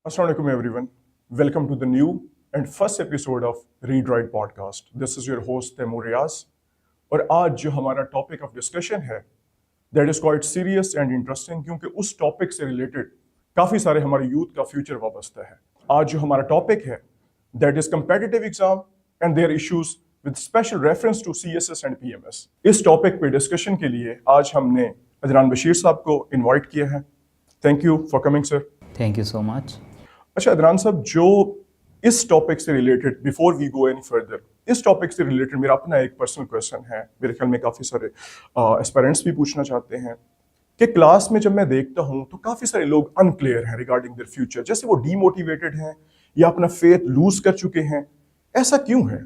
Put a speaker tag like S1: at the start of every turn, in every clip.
S1: Assalamu alaikum everyone. Welcome to the new and first episode of Read Write Podcast. This is your host Taimur Riaz. और आज जो हमारा topic of discussion है that is quite serious and interesting क्योंकि उस topic से related काफ़ी सारे हमारे यूथ का फ्यूचर वाबस्ता है। आज जो हमारा टॉपिक है that is competitive exam and their issues with special reference to CSS and PMS। इस टॉपिक पे डिस्कशन के लिए आज हमने अदनान बशीर साहब को इन्वाइट किया है। Thank you for coming sir.
S2: Thank you so much.
S1: अच्छा अदनान साहब, जो इस टॉपिक से related before we go any further, इस टॉपिक से रिलेटेड मेरा अपना एक पर्सनल क्वेश्चन है। मेरे ख्याल में काफ़ी सारे एस्पिरेंट्स भी पूछना चाहते हैं कि क्लास में जब मैं देखता हूं तो काफ़ी सारे लोग अनक्लियर हैं रिगार्डिंग देयर फ्यूचर, जैसे वो डीमोटिवेटेड हैं या अपना फेथ लूज कर चुके हैं। ऐसा क्यों है?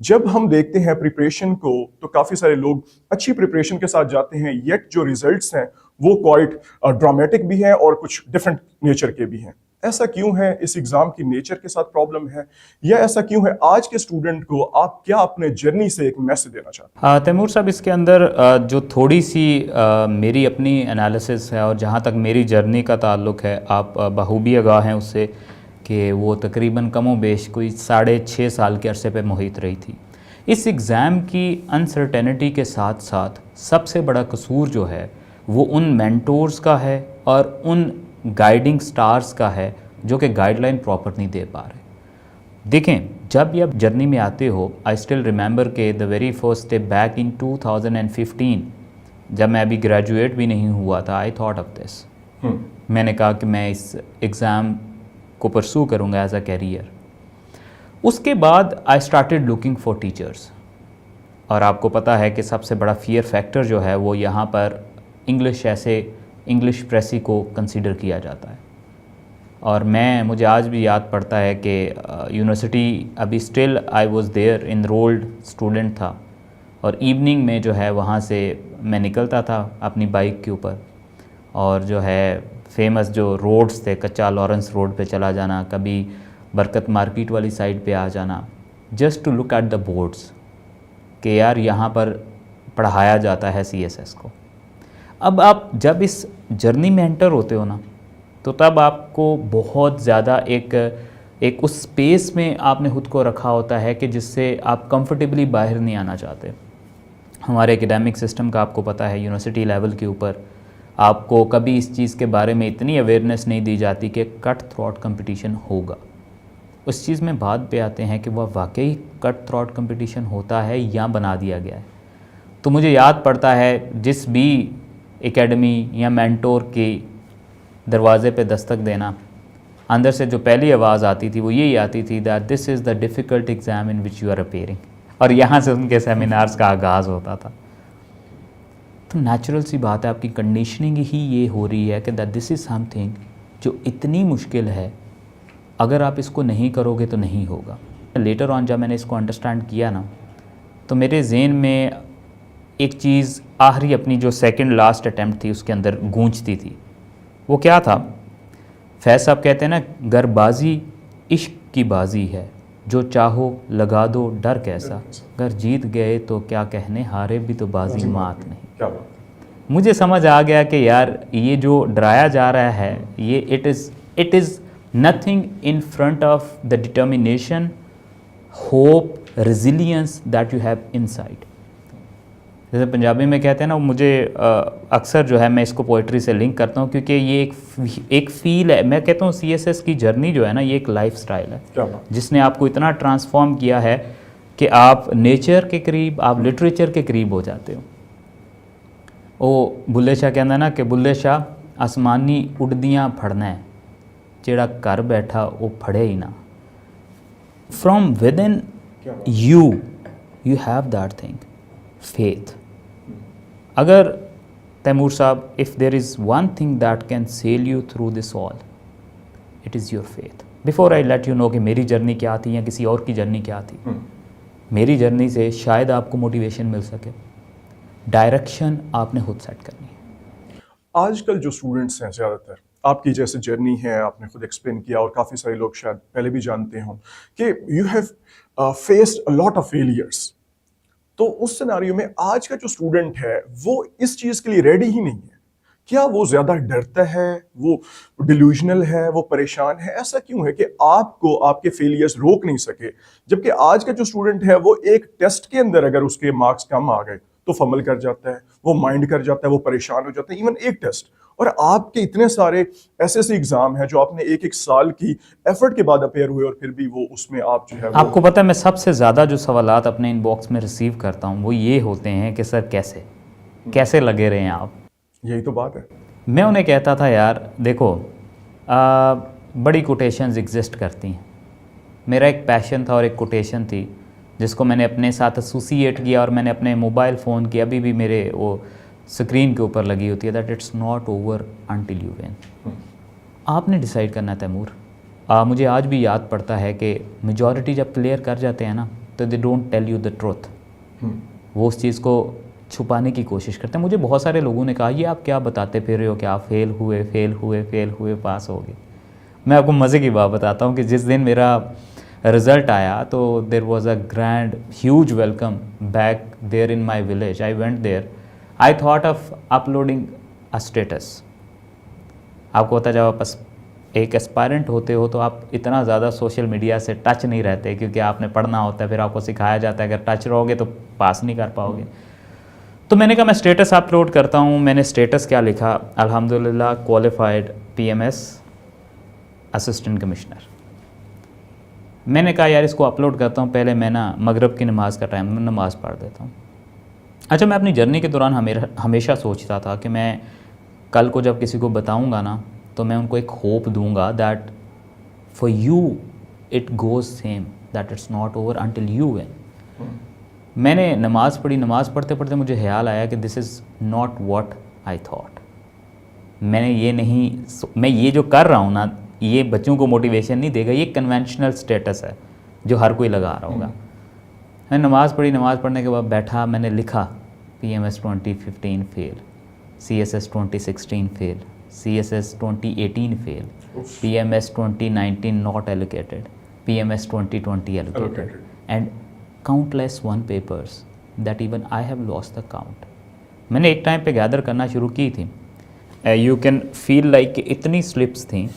S1: जब हम देखते हैं प्रिपरेशन को तो काफ़ी सारे लोग अच्छी प्रिपरेशन के साथ जाते हैं, येट जो रिजल्ट्स हैं वो क्वाइट ड्रामेटिक भी हैं और कुछ डिफरेंट नेचर के भी हैं। ऐसा क्यों है? इस एग्जाम की नेचर के साथ प्रॉब्लम है या ऐसा क्यों है? आज के स्टूडेंट को आप क्या अपने जर्नी से एक मैसेज देना चाहते हैं?
S2: तैमूर साहब, इसके अंदर जो थोड़ी सी मेरी अपनी एनालिसिस है और जहाँ तक मेरी जर्नी का ताल्लुक है, आप बखूबी आगाह हैं उससे कि वो तकरीबन कमो बेश कोई 6.5 साल के अरसे पे मुहित रही थी। इस एग्ज़ाम की अनसर्टेनिटी के साथ साथ सबसे बड़ा कसूर जो है वो उन मेंटोर्स का है और उन गाइडिंग स्टार्स का है जो कि गाइडलाइन प्रॉपर नहीं दे पा रहे। देखें, जब ये आप जर्नी में आते हो, आई स्टिल रिमेंबर के the very first step back in 2015, जब मैं अभी ग्रेजुएट भी नहीं हुआ था, आई थॉट ऑफ दिस। मैंने कहा कि मैं इस एग्ज़ाम को परसू करूँगा एज अ कैरियर। उसके बाद I started looking for teachers, और आपको पता है कि सबसे बड़ा फियर फैक्टर जो है वो यहाँ पर इंग्लिश प्रेसी को कंसीडर किया जाता है। और मुझे आज भी याद पड़ता है कि यूनिवर्सिटी अभी still I was there enrolled student था, और इवनिंग में जो है वहाँ से मैं निकलता था अपनी बाइक के ऊपर, और जो है फेमस जो रोड्स थे, कच्चा लॉरेंस रोड पे चला जाना, कभी बरकत मार्केट वाली साइड पे आ जाना, just to look at the boards कि यार यहाँ पर पढ़ाया जाता है CSS को। अब आप जब इस जर्नी में एंटर होते हो ना, तो तब आपको बहुत ज़्यादा एक उस स्पेस में आपने खुद को रखा होता है कि जिससे आप कंफर्टेबली बाहर नहीं आना चाहते। हमारे एकेडमिक सिस्टम का आपको पता है, यूनिवर्सिटी लेवल के ऊपर आपको कभी इस चीज़ के बारे में इतनी अवेयरनेस नहीं दी जाती कि कट थ्रॉट कंपटीशन होगा। उस चीज़ में बात पे आते हैं कि वह वाकई कट थ्रॉट कंपटीशन होता है या बना दिया गया है। तो मुझे याद पड़ता है जिस भी एकेडमी या मेंटोर के दरवाज़े पे दस्तक देना, अंदर से जो पहली आवाज़ आती थी वो यही आती थी that this is the difficult exam in which you are appearing, और यहाँ से उनके सेमिनार्स का आगाज़ होता था। तो नेचुरल सी बात है, आपकी कंडीशनिंग ही ये हो रही है कि दैट दिस इज़ समथिंग जो इतनी मुश्किल है, अगर आप इसको नहीं करोगे तो नहीं होगा। लेटर ऑन जब मैंने इसको अंडरस्टैंड किया ना, तो मेरे ज़हन में एक चीज़ आखिरी अपनी जो सेकंड लास्ट अटैम्प्ट थी उसके अंदर गूंजती थी। वो क्या था? फैज़ साहब कहते हैं ना, गरबाजी इश्क की बाजी है, जो चाहो लगा दो डर कैसा, अगर जीत गए तो क्या कहने, हारे भी तो बाजी मात नहीं।
S1: क्या बात?
S2: मुझे समझ आ गया कि यार ये जो डराया जा रहा है ये it is nothing in front of the determination, hope, resilience that you have inside. जैसे पंजाबी में कहते हैं ना, मुझे अक्सर जो है मैं इसको पोइट्री से लिंक करता हूँ, क्योंकि ये एक फ़ील है। मैं कहता हूँ CSS की जर्नी जो है ना, ये एक लाइफ स्टाइल है जिसने आपको इतना ट्रांसफॉर्म किया है कि आप नेचर के करीब, आप लिटरेचर के करीब हो जाते हो। वो बुल्ले शाह कहना ना कि बुल्ले शाह आसमानी उड़दियाँ फड़ना है, जेड़ा घर बैठा वो फड़े ही ना। From with in you have that thing, faith. अगर तैमूर साहब, if there is one thing that can sell you through this all, it is your faith. Before I let you know कि मेरी जर्नी क्या थी या किसी और की जर्नी क्या थी, मेरी जर्नी से शायद आपको मोटिवेशन मिल सके। डायरेक्शन आपने खुद सेट करनी है।
S1: आजकल जो स्टूडेंट्स हैं, ज़्यादातर आपकी जैसे जर्नी है, आपने खुद एक्सप्लेन किया और काफ़ी सारे लोग शायद पहले भी जानते हों कि you have faced a lot of failures. तो उस सिनारियो में आज का जो स्टूडेंट है वो इस चीज़ के लिए रेडी ही नहीं है क्या वो ज्यादा डरता है, वो डिल्यूजनल है, वो परेशान है? ऐसा क्यों है कि आपको आपके फेलियर्स रोक नहीं सके, जबकि आज का जो स्टूडेंट है वो एक टेस्ट के अंदर अगर उसके मार्क्स कम आ गए तो फमल कर जाता है, वो माइंड कर जाता है, वो परेशान हो जाता है, इवन एक टेस्ट। और आपके इतने सारे ऐसे एग्जाम हैं जो आपने एक एक साल की एफर्ट के बाद अपेयर हुए और फिर भी वो उसमें आप जो है वो
S2: आपको पता है मैं सबसे ज़्यादा जो सवालात अपने इनबॉक्स में रिसीव करता हूँ वो ये होते हैं कि सर कैसे कैसे लगे रहे हैं आप।
S1: यही तो बात है।
S2: मैं उन्हें कहता था यार देखो बड़ी कोटेशंस एग्जिस्ट करती हैं। मेरा एक पैशन था और एक कोटेशन थी जिसको मैंने अपने साथ एसोसिएट किया और मैंने अपने मोबाइल फ़ोन की अभी भी मेरे वो स्क्रीन के ऊपर लगी होती है, that it's not over until you win. आपने डिसाइड करना है तैमूर। मुझे आज भी याद पड़ता है कि मेजॉरिटी जब क्लियर कर जाते हैं ना तो they don't tell you the truth. वो उस चीज़ को छुपाने की कोशिश करते हैं। मुझे बहुत सारे लोगों ने कहा ये आप क्या बताते फिर रहे हो कि आप फेल हुए पास हो गए। मैं आपको मज़े की बात बताता हूँ कि जिस दिन मेरा रिज़ल्ट आया तो there was a grand huge welcome back there in my village. I went there, I thought of uploading a status. आपको पता है जब आप एक एस्पायरेंट होते हो तो आप इतना ज़्यादा सोशल मीडिया से टच नहीं रहते क्योंकि आपने पढ़ना होता है, फिर आपको सिखाया जाता है अगर टच रहोगे तो पास नहीं कर पाओगे। तो मैंने कहा मैं स्टेटस अपलोड करता हूँ। मैंने स्टेटस क्या लिखा, अल्हम्दुलिल्लाह क्वालिफाइड PMS असिस्टेंट कमिश्नर। मैंने कहा यार इसको अपलोड करता हूँ, पहले मैं ना मगरिब की नमाज़ का टाइम में नमाज़ पढ़ देता हूँ। अच्छा, मैं अपनी जर्नी के दौरान हमेशा सोचता था कि मैं कल को जब किसी को बताऊँगा ना तो मैं उनको एक होप दूंगा that for you it goes same, that it's not over until you win. मैंने नमाज़ पढ़ी, नमाज़ पढ़ते पढ़ते मुझे ख्याल आया कि this is not what I thought. मैं ये जो कर रहा हूँ ना ये बच्चों को मोटिवेशन नहीं देगा, ये कन्वेंशनल स्टेटस है जो हर कोई लगा रहा होगा। मैं नमाज़ पढ़ी, नमाज़ पढ़ने के बाद बैठा, मैंने लिखा PMS 2015 fail, CSS 2016 fail, CSS 2018 fail, PMS 2019 not allocated, PMS 2020 allocated, and countless one papers that even I have lost the count. मैंने एक टाइम पे गैदर करना शुरू की थी। यू कैन फील लाइक इतनी स्लिप्स थी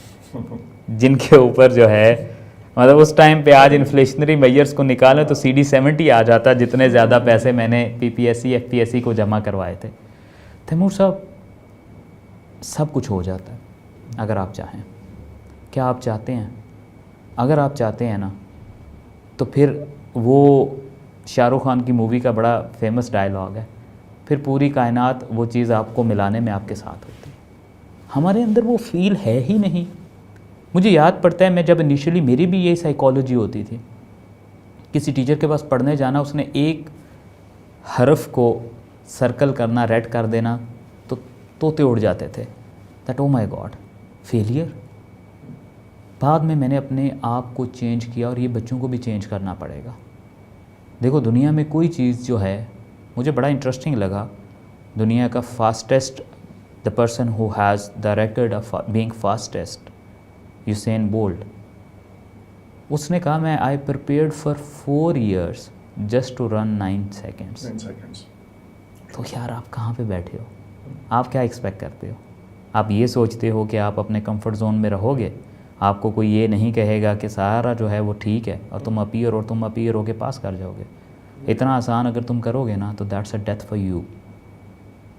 S2: जिनके ऊपर जो है मतलब उस टाइम पे आज इन्फ्लेशनरी मेजर्स को निकालें तो CD 70 आ जाता जितने ज़्यादा पैसे मैंने PPSC FPSC को जमा करवाए थे। तैमूर साहब सब कुछ हो जाता है अगर आप चाहें। क्या आप चाहते हैं? अगर आप चाहते हैं ना तो फिर वो शाहरुख खान की मूवी का बड़ा फेमस डायलॉग है, फिर पूरी कायनात वो चीज़ आपको मिलाने में आपके साथ होती है। हमारे अंदर वो फील है ही नहीं। मुझे याद पड़ता है मैं जब इनिशियली मेरी भी यही साइकोलॉजी होती थी, किसी टीचर के पास पढ़ने जाना, उसने एक हरफ को सर्कल करना, रेड कर देना तो तोते उड़ जाते थे, that oh my god failure. बाद में मैंने अपने आप को चेंज किया और ये बच्चों को भी चेंज करना पड़ेगा। देखो दुनिया में कोई चीज़ जो है, मुझे बड़ा इंटरेस्टिंग लगा, दुनिया का fastest, the person who has the record of being fastest, Usain Bolt, उसने कहा मैं I prepared for 4 years just to run 9 seconds। तो यार आप कहाँ पे बैठे हो? आप क्या एक्सपेक्ट करते हो? आप ये सोचते हो कि आप अपने कंफर्ट जोन में रहोगे, आपको कोई ये नहीं कहेगा कि सारा जो है वो ठीक है और तुम अपीयर हो के पास कर जाओगे। इतना आसान अगर तुम करोगे ना तो that's a death for you,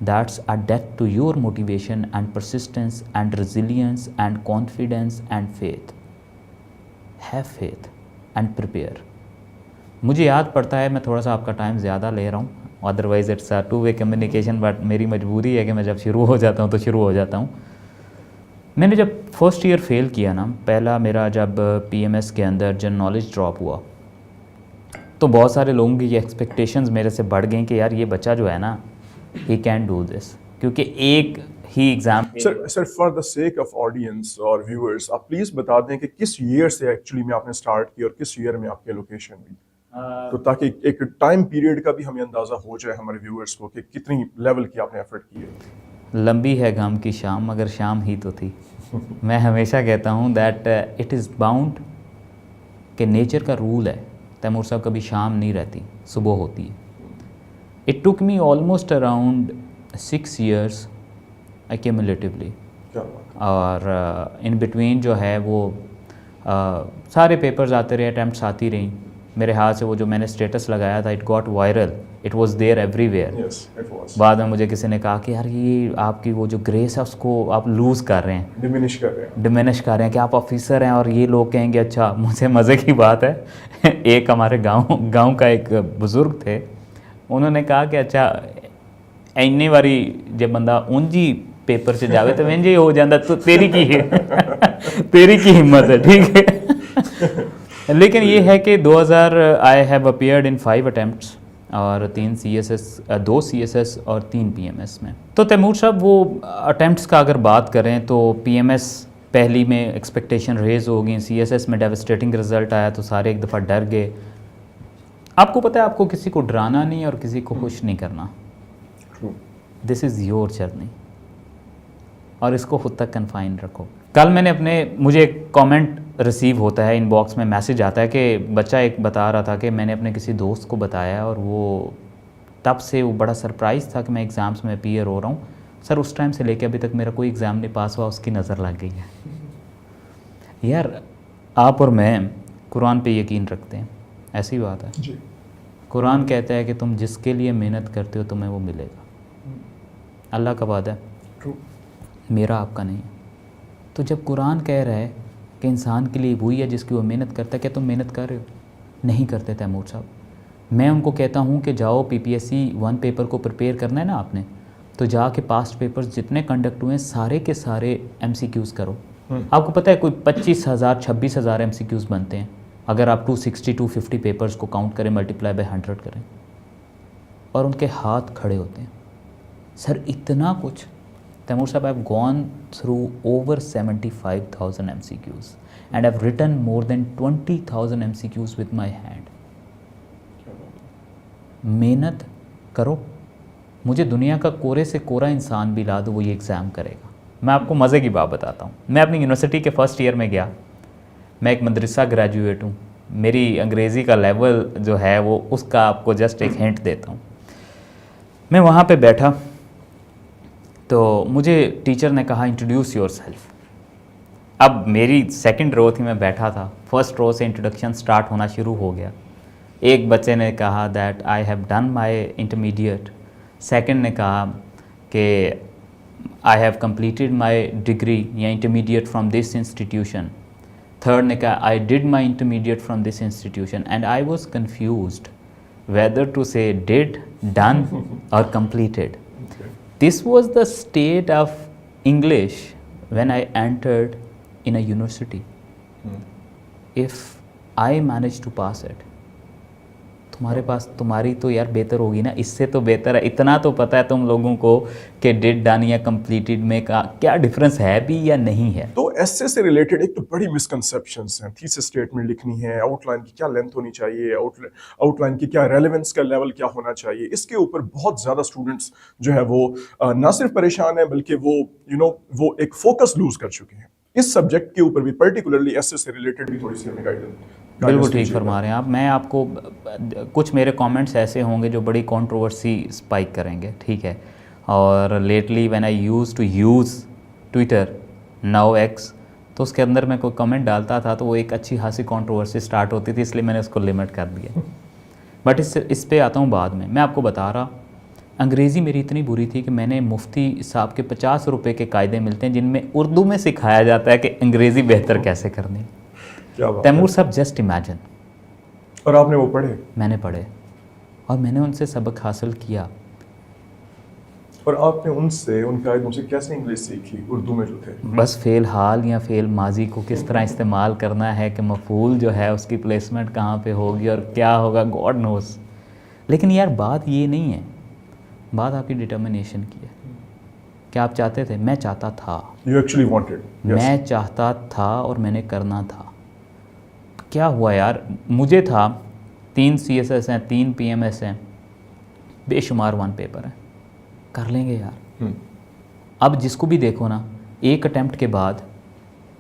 S2: that's a death to your motivation and persistence and resilience and confidence and faith. Have faith and prepare. मुझे याद पड़ता है, मैं थोड़ा सा आपका टाइम ज़्यादा ले रहा हूँ, otherwise it's a 2-way communication, but मेरी मजबूरी है कि मैं जब शुरू हो जाता हूँ तो शुरू हो जाता हूँ। मैंने जब फर्स्ट ईयर फेल किया ना, पहला मेरा जब PMS के अंदर जनरल नॉलेज ड्रॉप हुआ तो बहुत सारे लोगों की एक्सपेक्टेशंस मेरे से बढ़ गई कि यार ये बच्चा जो है ना ही कैन डू दिस, क्योंकि एक ही exam.
S1: Sir for the sake of audience और व्यूअर्स आप प्लीज़ बता दें कि किस ईयर से एक्चुअली में आपने स्टार्ट की और किस ईयर में आपकी लोकेशन हुई, तो ताकि एक टाइम पीरियड का भी हमें अंदाज़ा हो जाए हमारे व्यूअर्स को कि कितनी लेवल की आपने एफर्ट की है।
S2: लंबी है गम की शाम मगर शाम ही तो थी। मैं हमेशा कहता हूँ दैट इट इज़ बाउंड कि नेचर का रूल है, तैमूर साहब कभी शाम नहीं रहती, सुबह होती है। It took me almost around 6 years cumulatively.
S1: क्या बात
S2: और इन बिटवीन जो है वो सारे पेपर्स आते रहे, अटैम्प्ट्स आती रहीं। मेरे हाथ से वो जो मैंने स्टेटस लगाया था, it got viral, it was there everywhere.
S1: Yes it was
S2: बाद में मुझे किसी ने कहा कि यार ये आपकी वो जो ग्रेस है उसको आप लूज़ कर रहे हैं,
S1: डिमिनिश कर रहे हैं।
S2: डिमिनिश कर रहे हैं कि आप ऑफिसर हैं और ये लोग कहेंगे अच्छा। मुझे मज़े की बात है एक हमारे गांव का एक बुज़ुर्ग थे, उन्होंने कहा कि अच्छा इन्नी बारी जब बंदा उंजी पेपर से जावे तो इंज ही हो जाता, तो तेरी की तेरी की हिम्मत है, ठीक है। लेकिन ये है कि 2000 I have appeared in 5 attempts और 3 CSS 2 CSS और 3 PMS में। तो तैमूर साहब वो अटैम्प्ट्स का अगर बात करें तो PMS पहली में एक्सपेक्टेशन रेज हो गई, CSS में डेवस्टेटिंग रिजल्ट आया तो सारे एक दफ़ा डर गए। आपको पता है आपको किसी को डराना नहीं और किसी को खुश नहीं करना।
S1: True.
S2: This is your journey और इसको खुद तक कन्फाइन रखो। कल मुझे एक कमेंट रिसीव होता है, इनबॉक्स में मैसेज आता है कि बच्चा एक बता रहा था कि मैंने अपने किसी दोस्त को बताया और वो तब से वो बड़ा सरप्राइज़ था कि मैं एग्ज़ाम्स में अपीयर हो रहा हूँ सर, उस टाइम से लेके अभी तक मेरा कोई एग्ज़ाम नहीं पास हुआ, उसकी नज़र लग गई है। यार आप और मैं कुरान पे यकीन रखते हैं, ऐसी बात है
S1: जी।
S2: कुरान कहता है कि तुम जिसके लिए मेहनत करते हो तुम्हें वो मिलेगा, अल्लाह का वादा है,
S1: ट्रू।
S2: मेरा आपका नहीं है। तो जब कुरान कह रहा है कि इंसान के लिए वही है जिसकी वो मेहनत करता है, क्या तुम मेहनत कर रहे हो? नहीं करते तैमूर साहब। मैं उनको कहता हूँ कि जाओ PPSC 1 पेपर को प्रिपेयर करना है ना आपने, तो जाके पास्ट पेपर्स जितने कंडक्ट हुए हैं सारे के सारे MCQs करो। आपको पता है कोई 25,000 26,000 MCQs बनते हैं अगर आप 260 250 पेपर्स को काउंट करें, मल्टीप्लाई बाय 100 करें, और उनके हाथ खड़े होते हैं। सर इतना कुछ तैमूर साहब, I have gone through over 75,000 MCQs and I've written more than 20,000 MCQs with my hand। मेहनत करो, मुझे दुनिया का कोरे से कोरा इंसान भी ला दो, वो ये एग्ज़ाम करेगा। मैं आपको मज़े की बात बताता हूँ। मैं अपनी यूनिवर्सिटी के फर्स्ट ईयर में गया, मैं एक मदरसा ग्रेजुएट हूँ, मेरी अंग्रेज़ी का लेवल जो है वो उसका आपको जस्ट एक हिंट देता हूँ। मैं वहाँ पे बैठा तो मुझे टीचर ने कहा इंट्रोड्यूस योर सेल्फ। अब मेरी सेकंड रो थी, मैं बैठा था, फर्स्ट रो से इंट्रोडक्शन स्टार्ट होना शुरू हो गया। एक बच्चे ने कहा that I have done my intermediate, second ने कहा कि I have completed my degree या intermediate from this institution, third ने कहा I did my intermediate from this institution, and I was confused whether to say did, done or completed. This was the state of English when I entered in a university. If I managed to pass it, तुम्हारे पास तुम्हारी तो यार बेहतर होगी ना, इससे तो बेहतर है। इतना तो पता है तुम लोगों को कि डिड, डन या कंप्लीटेड में का क्या डिफरेंस है भी या नहीं है।
S1: तो एस्से से रिलेटेड एक तो बड़ी मिसकंसेप्शंस हैं। थीसिस स्टेटमेंट लिखनी है, आउटलाइन की क्या लेंथ होनी चाहिए, आउटलाइन की क्या रेलेवेंस का लेवल क्या होना चाहिए, इसके ऊपर बहुत ज़्यादा स्टूडेंट्स जो है वो ना सिर्फ परेशान हैं बल्कि वो एक फोकस लूज कर चुके हैं। इस सब्जेक्ट के ऊपर भी पर्टिकुलरली एस्से से रिलेटेड भी थोड़ी सी हमें गाइडेंस
S2: बिल्कुल ठीक फरमा रहे हैं आप। मैं आपको कुछ मेरे कमेंट्स ऐसे होंगे जो बड़ी कंट्रोवर्सी स्पाइक करेंगे, ठीक है। और lately when I use to use Twitter, now X, तो उसके अंदर मैं कोई कमेंट डालता था तो वो एक अच्छी खासी कंट्रोवर्सी स्टार्ट होती थी, इसलिए मैंने उसको लिमिट कर दिया। बट इस पे आता हूँ बाद में। मैं आपको बता रहा, अंग्रेज़ी मेरी इतनी बुरी थी कि मैंने मुफ्ती साहब के 50 रुपये के कायदे मिलते हैं जिनमें उर्दू में सिखाया जाता है कि अंग्रेज़ी बेहतर कैसे करनी। तैमूर साहब जस्ट इमेजिन।
S1: और आपने वो पढ़े?
S2: मैंने पढ़े और मैंने उनसे सबक हासिल किया।
S1: और आपने उनसे, उन कायदों से कैसे इंग्लिश सीखी उर्दू में जो थे?
S2: बस फ़ेल हाल या फ़ेल माजी को किस तरह इस्तेमाल करना है, कि मफूल जो है उसकी प्लेसमेंट कहाँ पे होगी और क्या होगा, गॉड नोस। लेकिन यार बात ये नहीं है, बात आपकी डिटर्मिनेशन की है। क्या आप चाहते थे? मैं चाहता था।
S1: You actually wanted? Yes.
S2: मैं चाहता था और मैंने करना था। क्या हुआ यार, मुझे था 3 CSS हैं, 3 PMS हैं, बेशुमार 1 पेपर हैं, कर लेंगे यार। अब जिसको भी देखो ना, एक अटैम्प्ट के बाद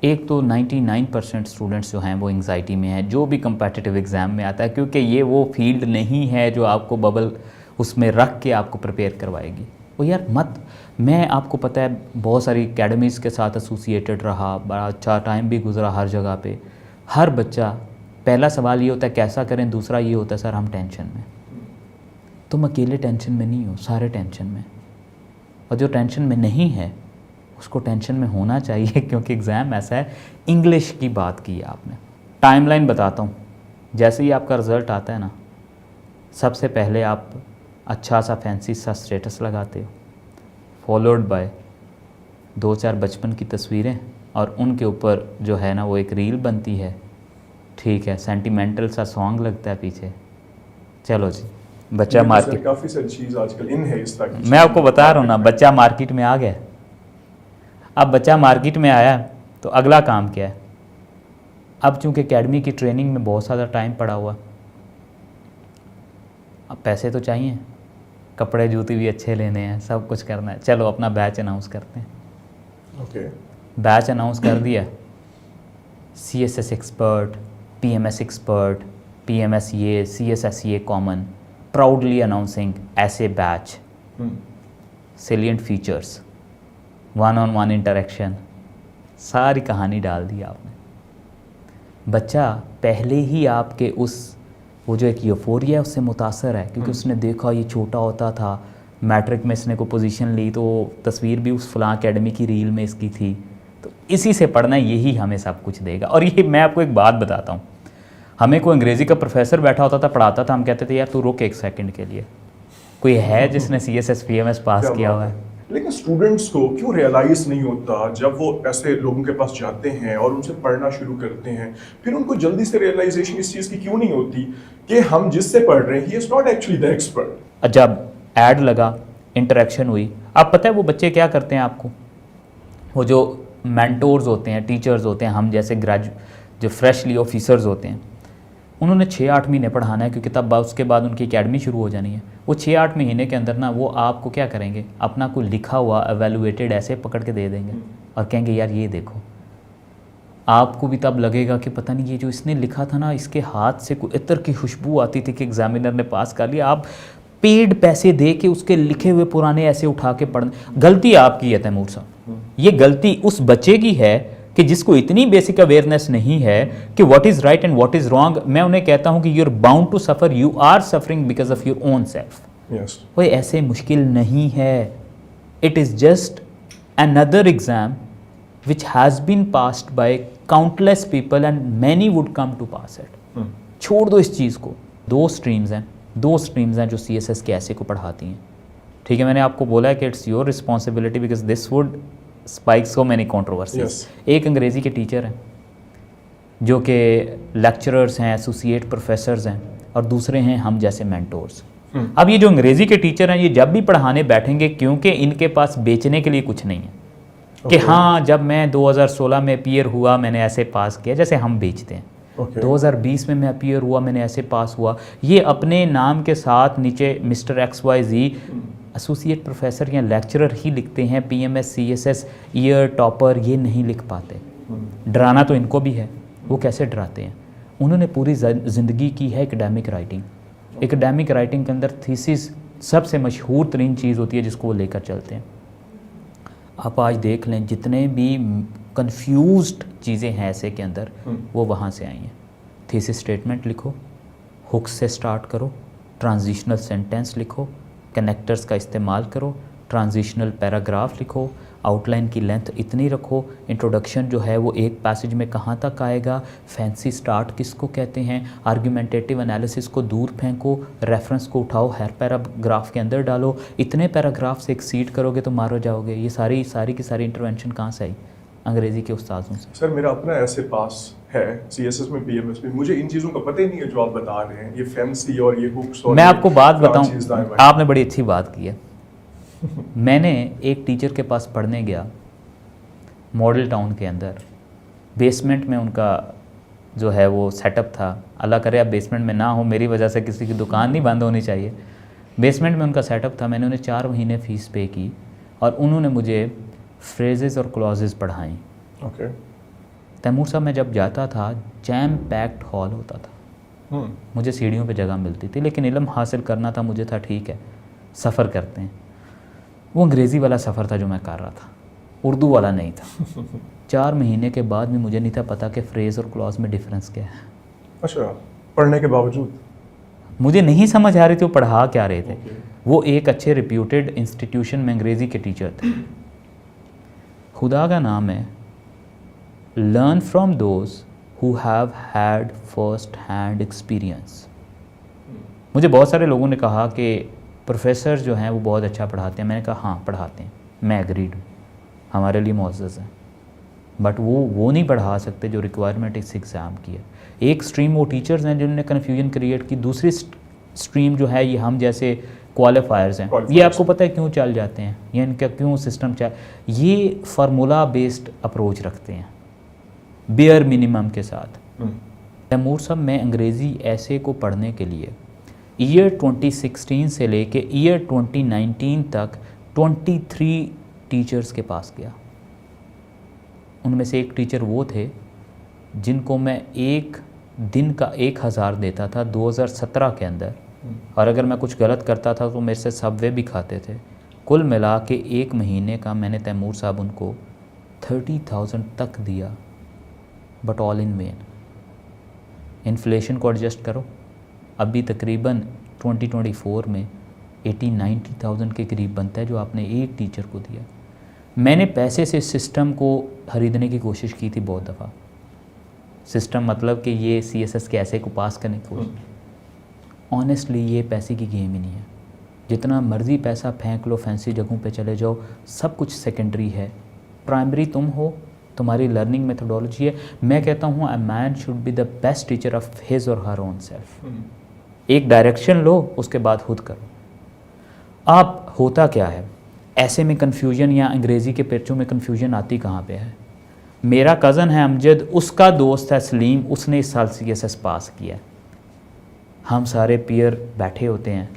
S2: एक तो 99% स्टूडेंट्स जो हैं वो एंग्जाइटी में हैं, जो भी कम्पिटिटिव एग्ज़ाम में आता है, क्योंकि ये वो फील्ड नहीं है जो आपको बबल उसमें रख के आपको प्रिपेयर करवाएगी। वो यार मत, मैं आपको पता है बहुत सारी एकेडमीज़ के साथ एसोसिएटेड रहा, बड़ा अच्छा टाइम भी गुजरा हर जगह पे। हर बच्चा, पहला सवाल ये होता है कैसा करें, दूसरा ये होता है सर हम टेंशन में। तुम अकेले टेंशन में नहीं हो, सारे टेंशन में। और जो टेंशन में नहीं है उसको टेंशन में होना चाहिए, क्योंकि एग्ज़ाम ऐसा है। इंग्लिश की बात की है आपने, टाइमलाइन बताता हूँ। जैसे ही आपका रिज़ल्ट आता है ना, सबसे पहले आप अच्छा सा फैंसी सा स्टेटस लगाते हो, फॉलोड बाय 2-4 बचपन की तस्वीरें, और उनके ऊपर जो है ना वो एक रील बनती है, ठीक है, सेंटिमेंटल सा सॉन्ग लगता है पीछे। चलो जी, बच्चा मार्केट,
S1: काफ़ी सारी चीज़ आजकल इन है इस तरह की।
S2: मैं आपको बता रहा हूँ ना, बच्चा मार्केट में आ गया। अब बच्चा मार्केट में आया तो अगला काम क्या है? अब चूँकि एकेडमी की ट्रेनिंग में बहुत सारा टाइम पड़ा हुआ, अब पैसे तो चाहिए, कपड़े जूते भी अच्छे लेने हैं, सब कुछ करना है। चलो अपना बैच अनाउंस करते हैं।
S1: ओके,
S2: बैच अनाउंस कर दिया, CSS expert, PMS expert, PMS ये, CSS ये कॉमन, प्राउडली अनाउंसिंग ऐसे batch, salient features, 1-on-1 interaction, सारी कहानी डाल दी आपने। बच्चा पहले ही आपके उस वो जो एक यूफोरिया है उससे मुतासर है, क्योंकि उसने देखा ये छोटा होता था, मैट्रिक में इसने को पोजीशन ली तो तस्वीर भी उस फलां एकेडमी की रील में इसकी थी, तो इसी से पढ़ना, यही हमें सब कुछ देगा। और ये मैं आपको एक बात बताता हूँ, हमें कोई अंग्रेज़ी का प्रोफेसर बैठा होता था, पढ़ाता था, हम कहते थे यार तू रुक एक सेकंड के लिए, कोई है जिसने CSS PMS पास किया हुआ है?
S1: लेकिन स्टूडेंट्स को क्यों रियलाइज नहीं होता जब वो ऐसे लोगों के पास जाते हैं और उनसे पढ़ना शुरू करते हैं, फिर उनको जल्दी से रियलाइजेशन इस चीज़ की क्यों नहीं होती कि हम जिससे पढ़ रहे हैं he is not actually the expert.
S2: जब ऐड लगा, इंटरेक्शन हुई, अब पता है वो बच्चे क्या करते हैं आपको, वो जो मेंटोर्स होते हैं, टीचर्स होते हैं, हम जैसे जो फ्रेशली ऑफिसर्स होते हैं, उन्होंने 6-8 महीने पढ़ाना है, क्योंकि तब उसके बाद उनकी एकेडमी शुरू हो जानी है। वो 6-8 महीने के अंदर ना वो आपको क्या करेंगे, अपना कोई लिखा हुआ एवेलुएटेड ऐसे पकड़ के दे देंगे और कहेंगे यार ये देखो। आपको भी तब लगेगा कि पता नहीं ये जो इसने लिखा था ना, इसके हाथ से कोई इत्र की खुशबू आती थी कि एग्जामिनर ने पास कर लिया। आप पेड पैसे दे के उसके लिखे हुए पुराने ऐसे उठा के पढ़ने, गलती आपकी है तैमूर साहब, ये गलती उस बच्चे की है कि जिसको इतनी बेसिक अवेयरनेस नहीं है कि what is right and what is wrong. मैं उन्हें कहता हूं कि you are bound to suffer, you are suffering because of your own self. वो ऐसे मुश्किल नहीं है, it is just another exam which has been passed by countless people and many would come to pass it। छोड़ दो इस चीज़ को। दो स्ट्रीम्स हैं जो CSS के ऐसे को पढ़ाती हैं, ठीक है। मैंने आपको बोला है कि it's your responsibility because this would spike so many controversies. एक अंग्रेज़ी के टीचर हैं जो कि लेक्चरर्स हैं, एसोसिएट प्रोफेसर्स हैं, और दूसरे हैं हम जैसे मेंटोर्स। अब ये जो अंग्रेज़ी के टीचर हैं, ये जब भी पढ़ाने बैठेंगे, क्योंकि इनके पास बेचने के लिए कुछ नहीं है कि हाँ जब मैं 2016 में अपीयर हुआ मैंने ऐसे पास किया, जैसे हम बेचते हैं। 2020 में मैं अपीयर हुआ मैंने ऐसे पास हुआ, ये अपने नाम के साथ नीचे मिस्टर XYZ एसोसिएट प्रोफेसर या लेक्चरर ही लिखते हैं, PMS CSS ईयर टॉपर ये नहीं लिख पाते। डराना तो इनको भी है, वो कैसे डराते हैं? उन्होंने पूरी ज़िंदगी की है एकेडमिक राइटिंग। एकेडमिक राइटिंग के अंदर थीसिस सबसे मशहूर तरीन चीज़ होती है जिसको वो लेकर चलते हैं। आप आज देख लें जितने भी कंफ्यूज्ड चीज़ें हैं ऐसे के अंदर, वो वहाँ से आई हैं। थीसिस स्टेटमेंट लिखो, हुक्स से स्टार्ट करो, ट्रांजिशनल सेंटेंस लिखो, कनेक्टर्स का इस्तेमाल करो, ट्रांजिशनल पैराग्राफ लिखो, आउटलाइन की लेंथ इतनी रखो, इंट्रोडक्शन जो है वो एक पैसेज में कहाँ तक आएगा, फैंसी स्टार्ट किसको कहते हैं, आर्ग्यूमेंटेटिव एनालिसिस को दूर फेंको, रेफरेंस को उठाओ हर पैराग्राफ के अंदर डालो। इतने पैराग्राफ से एक्सीड करोगे तो मारो जाओगे। ये सारी की सारी इंटरवेंशन कहाँ से आई? अंग्रेज़ी के उस्तादों से।
S1: सर मेरा अपना ऐसे पास है CSS में, PMS में, मुझे इन चीज़ों का पता ही नहीं है जो आप बता रहे हैं, ये फैंसी और ये हुक्स और
S2: मैं आपको बात बताऊँ, आपने बड़ी अच्छी बात की है। मैंने एक टीचर के पास पढ़ने गया मॉडल टाउन के अंदर, बेसमेंट में उनका जो है वो सेटअप था। अल्लाह करे आप बेसमेंट में ना हो, मेरी वजह से किसी की दुकान नहीं बंद होनी चाहिए। बेसमेंट में उनका सेटअप था। मैंने उन्हें 4 महीने फ़ीस पे की और उन्होंने मुझे फ्रेजेस और क्लॉजेस पढ़ाई। तैमूर साहब मैं जब जाता था जैम पैक्ड हॉल होता था, मुझे सीढ़ियों पे जगह मिलती थी, लेकिन इल्म हासिल करना था मुझे था ठीक है सफ़र करते हैं। वो अंग्रेज़ी वाला सफ़र था जो मैं कर रहा था, उर्दू वाला नहीं था। 4 महीने के बाद भी मुझे नहीं था पता कि फ्रेज़ और क्लॉज में डिफरेंस क्या है।
S1: अच्छा, पढ़ने के बावजूद?
S2: मुझे नहीं समझ आ रही थी वो पढ़ा क्या रहे थे।
S1: Okay.
S2: वो एक अच्छे रिप्यूटेड इंस्टीट्यूशन में अंग्रेज़ी के टीचर थे। खुदा का नाम है, learn from those who have had first hand experience. मुझे बहुत सारे लोगों ने कहा कि प्रोफेसर जो हैं वो बहुत अच्छा पढ़ाते हैं। मैंने कहा हाँ पढ़ाते हैं, मैं एग्रीड हूँ, हमारे लिए मुअज़्ज़ज़ हैं, बट वो नहीं पढ़ा सकते जो रिक्वायरमेंट इस एग्ज़ाम की है। एक स्ट्रीम वो टीचर्स हैं जिन्होंने कन्फ्यूजन क्रिएट की, दूसरी स्ट्रीम जो है ये हम जैसे क्वालिफायर्स हैं, ये आपको पता है क्यों चल जाते हैं, या इनका क्यों सिस्टम ये फार्मूला बेस्ड अप्रोच रखते हैं बेयर मिनिमम के साथ। तैमूर साहब, मैं अंग्रेज़ी ऐसे को पढ़ने के लिए ईयर 2016 से लेके ईयर 2019 तक 23 टीचर्स के पास गया। उनमें से एक टीचर वो थे जिनको मैं एक दिन का 1000 देता था 2017 के अंदर, और अगर मैं कुछ गलत करता था तो मेरे से सबवे भी खाते थे। कुल मिला के 1 महीने का मैंने तैमूर साहब उनको 30,000 तक दिया, but all in when. Inflation को एडजस्ट करो, अभी तकरीबन 2024 में 80-90,000 के करीब बनता है जो आपने एक टीचर को दिया। मैंने पैसे से सिस्टम को ख़रीदने की कोशिश की थी बहुत दफ़ा। सिस्टम मतलब कि ये CSS के ऐसे को पास करने की कोशिश। ऑनेस्टली ये पैसे की गेम ही नहीं है। जितना मर्ज़ी पैसा फेंक लो, फैंसी जगहों पे चले जाओ, सब कुछ सेकेंडरी है। प्राइमरी तुम हो, तुम्हारी लर्निंग मेथोडोलॉजी है। मैं कहता हूँ a man should be the best teacher of his और हर ओन सेल्फ। एक डायरेक्शन लो, उसके बाद खुद करो। आप होता क्या है ऐसे में कन्फ्यूजन, या अंग्रेज़ी के पर्चों में कन्फ्यूजन आती कहाँ पे है? मेरा कज़न है अमजद, उसका दोस्त है सलीम, उसने इस साल CSS पास किया। हम सारे पीयर बैठे होते हैं,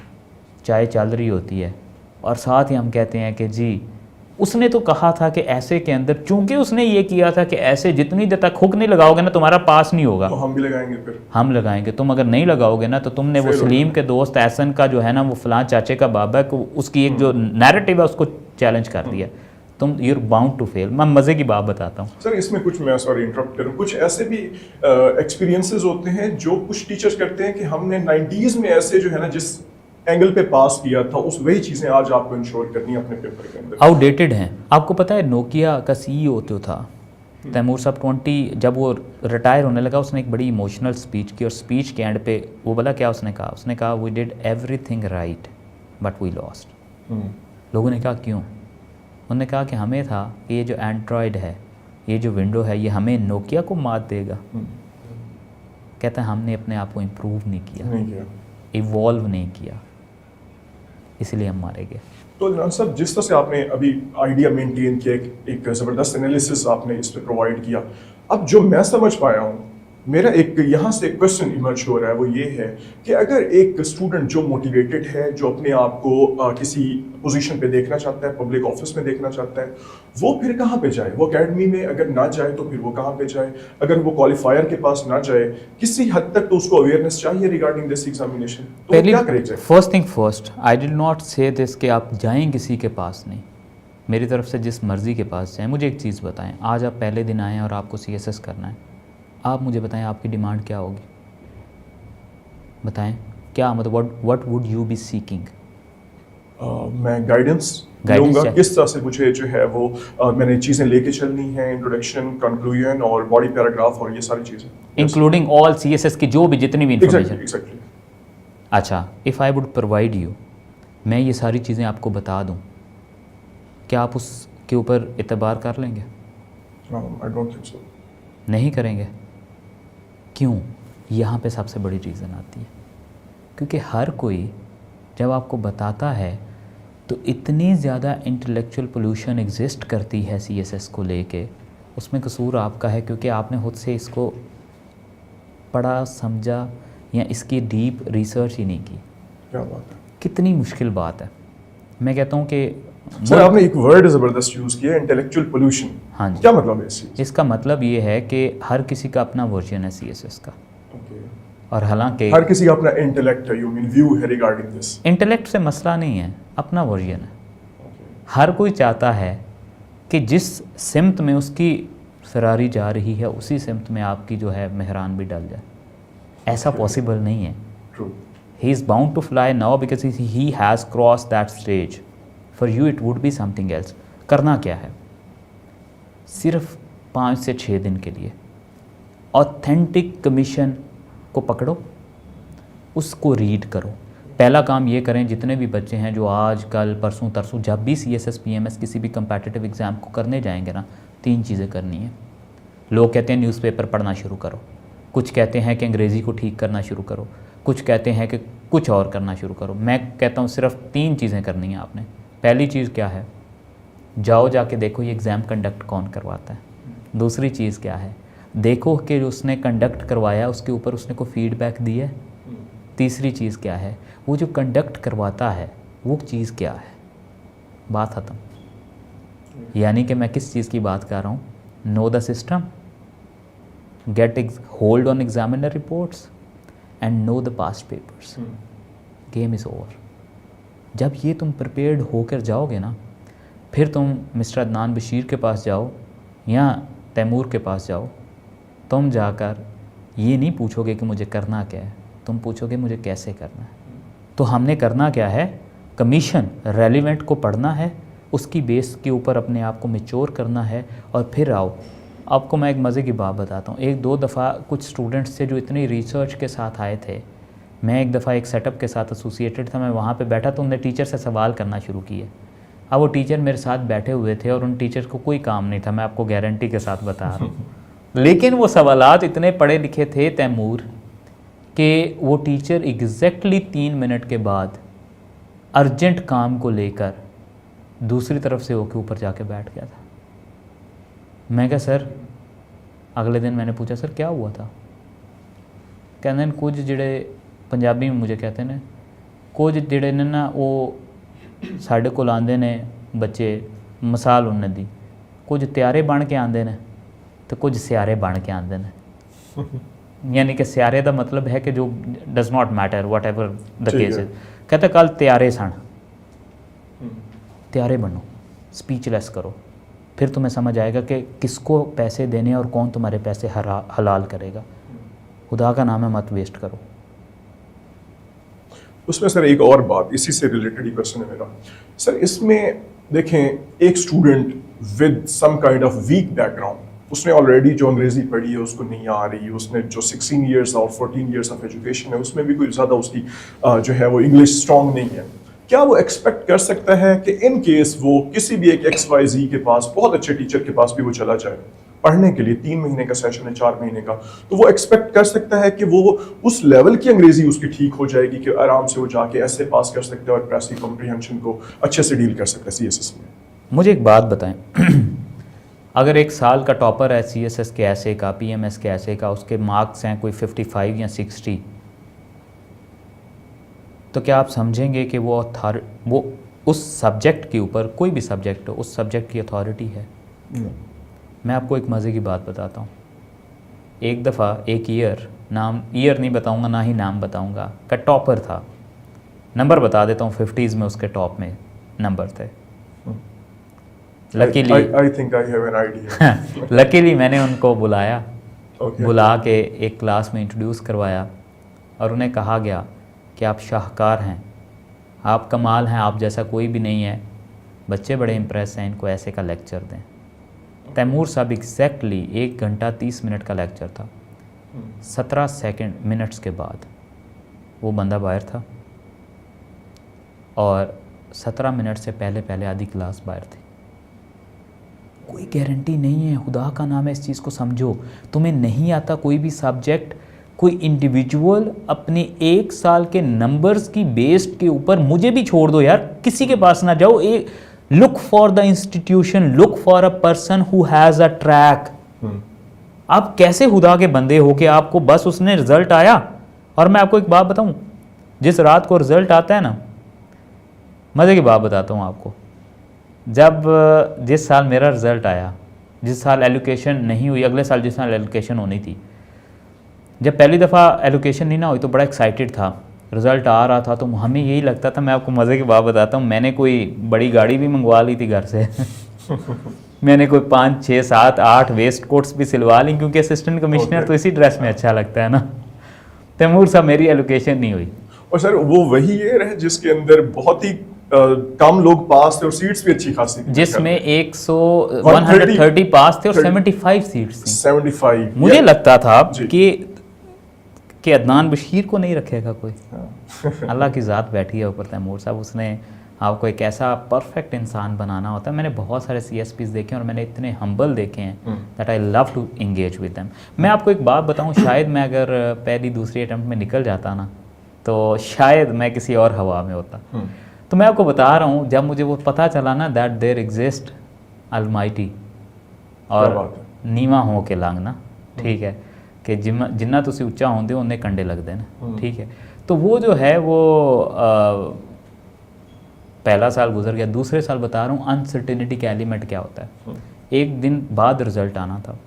S2: चाय चल रही होती है, और साथ ही हम कहते हैं कि जी उसने तो कहा था कि ऐसे के अंदर, चूंकि उसने ये किया था कि ऐसे जितनी देर तक हुक नहीं लगाओगे ना तुम्हारा पास नहीं होगा,
S1: तो हम भी लगाएंगे, फिर
S2: हम लगाएंगे। तुम अगर नहीं लगाओगे ना तो तुमने वो सलीम के दोस्त एहसन का जो है ना, वो फलां चाचे का बाबा है, उसकी एक जो नैरेटिव है उसको चैलेंज कर दिया। तुम यूर बाउंड टू फेल। मैं मज़े की बात बताता हूँ
S1: सर, इसमें कुछ, मैं सॉरी इंटरप्ट करूँ, कुछ ऐसे भी एक्सपीरियंसेस होते हैं जो कुछ टीचर्स करते हैं कि हमने 90s में ऐसे जो है ना जिस एंगल पे पास किया था, उस वही चीज़ें आज आपको इंश्योर करनी है अपने पेपर के अंदर।
S2: आउटडेटेड हैं। आपको पता है नोकिया का CEO जो था तैमूर साहब, 20 जब वो रिटायर होने लगा, उसने एक बड़ी इमोशनल स्पीच की, और स्पीच के एंड पे वो बोला क्या उसने कहा we did everything right but we lost. लोगों ने कहा क्यों? उन्होंने कहा कि हमें था कि ये जो एंड्रॉयड है, ये जो विंडो है, ये हमें नोकिया को मात देगा। कहता है हमने अपने आप को इम्प्रूव नहीं किया, इवॉल्व नहीं किया, इसलिए हम मारे गए।
S1: तो इमरान साहब, जिस तरह से आपने अभी आइडिया मेंटेन किया, एक ज़बरदस्त एनालिसिस आपने इस पर प्रोवाइड किया, अब जो मैं समझ पाया हूँ, मेरा एक यहाँ से क्वेश्चन इमर्ज हो रहा है, वो ये है कि अगर एक स्टूडेंट जो मोटिवेटेड है, जो अपने आप को किसी पोजीशन पे देखना चाहता है, पब्लिक ऑफिस में देखना चाहता है, वो फिर कहाँ पे जाए? वो एकेडमी में अगर ना जाए तो फिर वो कहाँ पे जाए? अगर वो क्वालिफायर के पास ना जाए, किसी हद तक तो उसको अवेयरनेस चाहिए रिगार्डिंग दिस एग्जामिनेशन, तो
S2: पहली
S1: क्या करें?
S2: First thing first, I did not से दिस कि आप जाएं किसी के पास नहीं, मेरी तरफ से जिस मर्ज़ी के पास जाएं। मुझे एक चीज़ बताएं, आज आप पहले दिन आएँ और आपको CSS करना है, आप मुझे बताएं आपकी डिमांड क्या होगी? बताएं क्या, मतलब what would you be seeking?
S1: मैं गाइडेंस लूँगा, किस तरह से मुझे जो है वो मैंने चीज़ें लेके चलनी है, इंट्रोडक्शन, कंक्लूजन और बॉडी पैराग्राफ और ये सारी चीज़ें,
S2: इंक्लूडिंग ऑल CSS की जो भी जितनी भी इंफॉर्मेशन।
S1: एग्जैक्टली।
S2: अच्छा, if I would provide you, मैं ये सारी चीज़ें आपको बता दूँ, क्या आप उसके ऊपर एतबार कर लेंगे?
S1: I don't think so.
S2: नहीं करेंगे। क्यों? यहाँ पे सबसे बड़ी रीज़न आती है, क्योंकि हर कोई जब आपको बताता है तो इतनी ज़्यादा इंटेलेक्चुअल पोल्यूशन एग्जिस्ट करती है CSS को लेके, उसमें कसूर आपका है, क्योंकि आपने खुद से इसको पढ़ा, समझा, या इसकी डीप रिसर्च ही नहीं की।
S1: क्या बात है,
S2: कितनी मुश्किल बात है। मैं कहता हूँ कि
S1: सर आपने एक वर्ड ज़बरदस्त यूज़ किया, इंटेलेक्चुअल पोल्यूशन।
S2: हाँ जी,
S1: क्या मतलब है इस चीज़?
S2: इसका मतलब ये है कि हर किसी का अपना वर्जन है CSS का, और हालांकि
S1: हर किसी का अपना इंटेलेक्ट है, यू मीन व्यू है रिगार्डिंग दिस।
S2: इंटेलेक्ट से मसला नहीं है, अपना वर्जन है। हर कोई चाहता है कि जिस सिमत में उसकी फरारी जा रही है उसी सिमत में आपकी जो है मेहरान भी डल जाए। ऐसा पॉसिबल नहीं है।
S1: True.
S2: He is bound to fly now because he has crossed that stage. For you it would be something else. करना क्या है? सिर्फ 5 से 6 दिन के लिए ऑथेंटिक कमीशन को पकड़ो, उसको रीड करो। पहला काम ये करें, जितने भी बच्चे हैं जो आज कल परसों तरसों जब भी CSS PMS किसी भी कंपेटिटिव एग्ज़ाम को करने जाएंगे ना, 3 चीज़ें करनी है। लोग कहते हैं न्यूज़पेपर पढ़ना शुरू करो, कुछ कहते हैं कि अंग्रेज़ी को ठीक करना शुरू करो, कुछ कहते हैं कि कुछ और करना शुरू करो। मैं कहता हूँ सिर्फ 3 चीज़ें करनी है आपने। पहली चीज़ क्या है? जाओ जाके देखो ये एग्ज़ाम कंडक्ट कौन करवाता है। दूसरी चीज़ क्या है? देखो कि जो उसने कंडक्ट करवाया उसके ऊपर उसने कोई फीडबैक दी है। तीसरी चीज़ क्या है? वो जो कंडक्ट करवाता है वो चीज़ क्या है? बात ख़त्म। यानी कि मैं किस चीज़ की बात कर रहा हूँ? Know the system, get hold on examiner reports and know the past papers. Game is over. जब ये तुम प्रिपेयर्ड होकर जाओगे ना, फिर तुम मिस्टर अदनान बशीर के पास जाओ या तैमूर के पास जाओ, तुम जाकर ये नहीं पूछोगे कि मुझे करना क्या है, तुम पूछोगे मुझे कैसे करना है। तो हमने करना क्या है? कमीशन रेलिवेंट को पढ़ना है, उसकी बेस के ऊपर अपने आप को मैच्योर करना है और फिर आओ। आपको मैं एक मज़े की बात बताता हूँ। 1-2 दफ़ा कुछ स्टूडेंट्स थे जो इतनी रिसर्च के साथ आए थे। मैं एक दफ़ा एक सेटअप के साथ एसोसिएटेड था, मैं वहाँ पे बैठा तो उनने टीचर से सवाल करना शुरू किए। अब वो टीचर मेरे साथ बैठे हुए थे और उन टीचर को कोई काम नहीं था, मैं आपको गारंटी के साथ बता रहा हूँ। लेकिन वो सवालात इतने पढ़े लिखे थे तैमूर कि वो टीचर एग्जैक्टली 3 मिनट के बाद अर्जेंट काम को लेकर दूसरी तरफ से होके ऊपर जाके बैठ गया था। मैं कहा सर, अगले दिन मैंने पूछा सर क्या हुआ था? कहते हैं कुछ जिहड़े पंजाबी में मुझे कहते हैं कुछ जिहड़े ने ना वो साढ़े कोल आंदे ने बच्चे, मिसाल उन्हें दी कुछ त्यारे बन के आंदे ने तो कुछ सियारे बन के आंदे ने। यानी कि सियारे का मतलब है कि जो does not matter what ever the case is. कहते कल त्यारे सन, त्यारे बनो, स्पीचलेस करो, फिर तुम्हें समझ आएगा कि किसको पैसे देने और कौन तुम्हारे पैसे हलाल करेगा। खुदा का नाम है, मत वेस्ट करो।
S1: उसमें सर एक और बात इसी से रिलेटेड ही क्वेश्चन है मेरा सर। इसमें देखें, एक student with some kind of weak background, उसने ऑलरेडी जो अंग्रेजी पढ़ी है उसको नहीं आ रही, उसने जो 16 इयर्स और 14 इयर्स ऑफ एजुकेशन है उसमें भी कोई ज़्यादा उसकी जो है वो इंग्लिश स्ट्रॉन्ग नहीं है। क्या वो एक्सपेक्ट कर सकता है कि इन केस वो किसी भी एक XYZ के पास, बहुत अच्छे टीचर के पास भी वो चला जाए पढ़ने के लिए, 3 महीने का सेशन है, 4 महीने का, तो वो एक्सपेक्ट कर सकता है कि वो उस लेवल की अंग्रेजी उसकी ठीक हो जाएगी कि आराम से वो जाके ऐसे पास कर सकते हैं और पैसिव कॉम्प्रिहेंशन को अच्छे से डील कर सकते हैं CSS में?
S2: मुझे एक बात बताएं, अगर एक साल का टॉपर है CSS के ऐसे का, PMS के ऐसे का, उसके मार्क्स हैं कोई 55 या 60, तो क्या आप समझेंगे कि वो उस सब्जेक्ट के ऊपर, कोई भी सब्जेक्ट हो, उस सब्जेक्ट की अथॉरिटी है? मैं आपको एक मज़े की बात बताता हूँ। एक दफ़ा एक ईयर नहीं बताऊँगा, ना ही नाम बताऊँगा, का टॉपर था। नंबर बता देता हूँ, 50s में उसके टॉप में नंबर थे। Luckily
S1: I think I have an idea.
S2: Luckily मैंने उनको बुलाया,
S1: Okay.
S2: बुला के एक क्लास में इंट्रोड्यूस करवाया और उन्हें कहा गया कि आप शाहकार हैं, आप कमाल हैं, आप जैसा कोई भी नहीं है, बच्चे बड़े इम्प्रेस हैं, इनको ऐसे का लेक्चर दें। तैमूर साहब एग्जैक्टली 1 घंटा 30 मिनट का लेक्चर था। 17 मिनट्स के बाद वो बंदा बाहर था और 17 मिनट से पहले आधी क्लास बाहर थी। कोई गारंटी नहीं है, खुदा का नाम है, इस चीज़ को समझो। तुम्हें नहीं आता कोई भी सब्जेक्ट, कोई इंडिविजुअल अपने 1 साल के नंबर्स की बेस्ड के ऊपर, मुझे भी छोड़ दो यार, किसी के पास ना जाओ, look for the institution, look for a person who has a track. आप कैसे खुदा के बंदे हो कि आपको बस उसने रिजल्ट आया। और मैं आपको एक बात बताऊं, जिस रात को रिजल्ट आता है ना, मज़े की बात बताता हूं आपको, जब जिस साल मेरा रिज़ल्ट आया, जिस साल एलोकेशन नहीं हुई, अगले साल जिस साल एलोकेशन होनी थी, जब पहली दफ़ा एलोकेशन नहीं ना हुई तो बड़ा एक्साइटेड था। रिज़ल्ट आ रहा था तो हमें यही लगता था, मैं आपको मज़े की बात बताता हूँ, मैंने कोई बड़ी गाड़ी भी मंगवा ली थी घर से मैंने कोई 5, 6, 7, 8 वेस्ट कोट्स भी सिलवा ली, क्योंकि असिस्टेंट कमिश्नर तो इसी ड्रेस में अच्छा लगता है ना। तैमूर साहब मेरी एलोकेशन नहीं हुई।
S1: और सर वो वही ईयर है जिसके अंदर बहुत ही कम लोग पास थे और सीट्स भी अच्छी खासी थी,
S2: जिसमें 130 पास थे और 75 सीट्स थी।
S1: 75
S2: मुझे लगता था
S1: जी।
S2: कि अदनान बशीर को नहीं रखेगा कोई।
S1: हाँ।
S2: अल्लाह की ज़ात बैठी है ऊपर तैमूर साहब, उसने आपको एक ऐसा परफेक्ट इंसान बनाना होता है। मैंने बहुत सारे CSPs देखे और मैंने इतने हम्बल देखे हैं that I love to engage with them. मैं आपको एक बात बताऊं, शायद मैं अगर पहली दूसरी अटैम्प्ट में निकल जाता ना तो शायद मैं किसी और हवा में होता। तो मैं आपको बता रहा हूँ, जब मुझे वो पता चला ना दैट देयर एग्जिस्ट अलमाइटी और नीवा हो के लांगना, ठीक है, कि जिन्ना तुसी उच्चा होंदे उन्ने कंडे लगते हैं, ठीक है। तो वो जो है वो पहला साल गुजर गया। दूसरे साल बता रहा हूँ अनसर्टेनिटी का एलिमेंट क्या होता है। एक दिन बाद रिजल्ट आना था,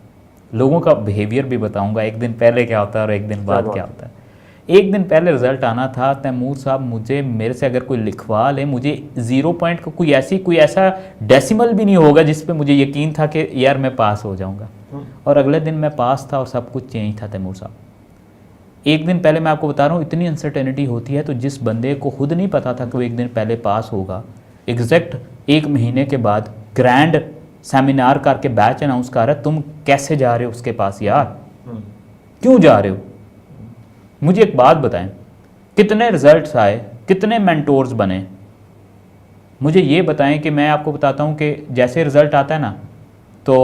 S2: लोगों का बिहेवियर भी बताऊंगा, एक दिन पहले क्या होता है और एक दिन बाद क्या होता है। एक दिन पहले रिजल्ट आना था, तैमूर साहब मुझे मेरे से अगर कोई लिखवा ले, मुझे 0 पॉइंट का कोई ऐसा डेसिमल भी नहीं होगा जिस पे मुझे यकीन था कि यार मैं पास हो जाऊंगा। और अगले दिन मैं पास था और सब कुछ चेंज था तैमूर साहब। एक दिन पहले मैं आपको बता रहा हूँ इतनी अनसर्टेनिटी होती है, तो जिस बंदे को खुद नहीं पता था कि वो एक दिन पहले पास होगा, एग्जैक्ट 1 महीने के बाद ग्रैंड सेमिनार करके बैच अनाउंस कर रहा है, तुम कैसे जा रहे हो उसके पास यार, क्यों जा रहे हो? मुझे एक बात बताएं, कितने रिजल्ट्स आए, कितने मेंटोर्स बने? मुझे ये बताएं कि मैं आपको बताता हूँ कि जैसे रिजल्ट आता है ना, तो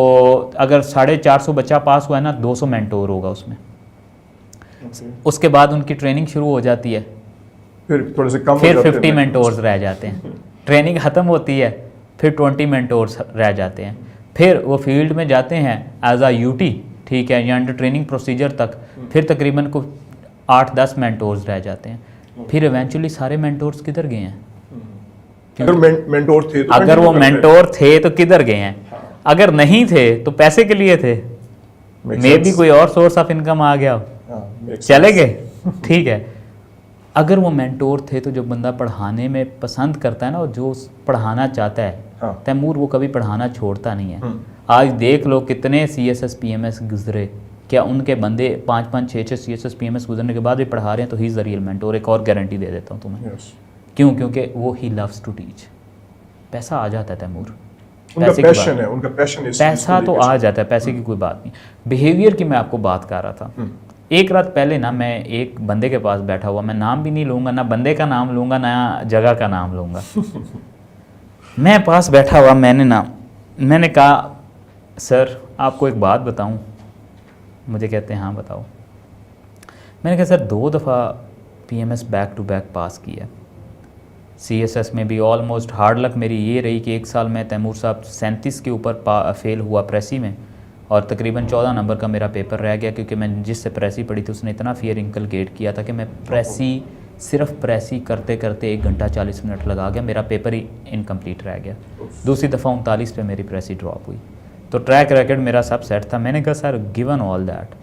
S2: अगर 450 बच्चा पास हुआ है ना, 200 मेंटोर होगा उसमें। उसके बाद उनकी ट्रेनिंग शुरू हो जाती है,
S1: फिर थोड़े से कम
S2: फिर
S1: हो जाते
S2: 50 मेंटोर्स रह जाते हैं। ट्रेनिंग ख़त्म होती है, फिर 20 मेंटोर्स रह जाते हैं। फिर वो फील्ड में जाते हैं एज आ UT, ठीक है, या अंडर ट्रेनिंग प्रोसीजर तक, फिर तकरीबन को 8-10 मेंटोर्स रह जाते हैं। फिर इवेंचुअली सारे मेंटोर्स किधर गए हैं?
S1: अगर मेंटोर थे तो
S2: अगर वो मेंटोर थे तो किधर गए हैं? अगर नहीं थे तो पैसे के लिए थे, मे भी कोई और सोर्स ऑफ इनकम आ गया हो, चले गए, ठीक है। अगर वो मेंटोर थे तो जो बंदा पढ़ाने में पसंद करता है ना, और जो पढ़ाना चाहता है, तैमूर वो कभी पढ़ाना छोड़ता नहीं है। आज देख लो कितने CSS PMS गुजरे, क्या उनके बंदे 5-5, 6-6 CSS PMS गुजरने के बाद भी पढ़ा रहे हैं, तो he is the real mentor. एक और गारंटी दे देता हूँ तुम्हें, क्यों? क्योंकि वो ही लव्स टू टीच। पैसा आ जाता है तैमूर,
S1: उनका पैशन है, उनका पैशन है,
S2: पैसा तो आ जाता है, पैसे की कोई बात नहीं। बिहेवियर की मैं आपको बात कर रहा था। एक रात पहले ना मैं एक बंदे के पास बैठा हुआ, मैं नाम भी नहीं लूँगा, ना बंदे का नाम लूँगा, ना जगह का नाम लूँगा मैं पास बैठा हुआ, मैंने कहा सर आपको एक बात बताऊँ? मुझे कहते हैं हाँ बताओ। मैंने कहा सर 2 दफ़ा PMS back to back pass किया, CSS में भी ऑलमोस्ट हार्ड लक मेरी ये रही कि एक साल में तैमूर साहब 37 के ऊपर फेल हुआ प्रेसी में, और तकरीबन 14 नंबर का मेरा पेपर रह गया, क्योंकि मैं जिससे प्रेसी पढ़ी थी उसने इतना फियर इनकलकेट किया था कि मैं सिर्फ प्रेसी करते करते 1 घंटा 40 मिनट लगा गया, मेरा पेपर ही इनकम्प्लीट रह गया। दूसरी दफ़ा 39 पे मेरी प्रेसी ड्रॉप हुई, तो ट्रैक रिकॉर्ड मेरा सब सेट था। मैंने कहा सर गिवन ऑल दैट,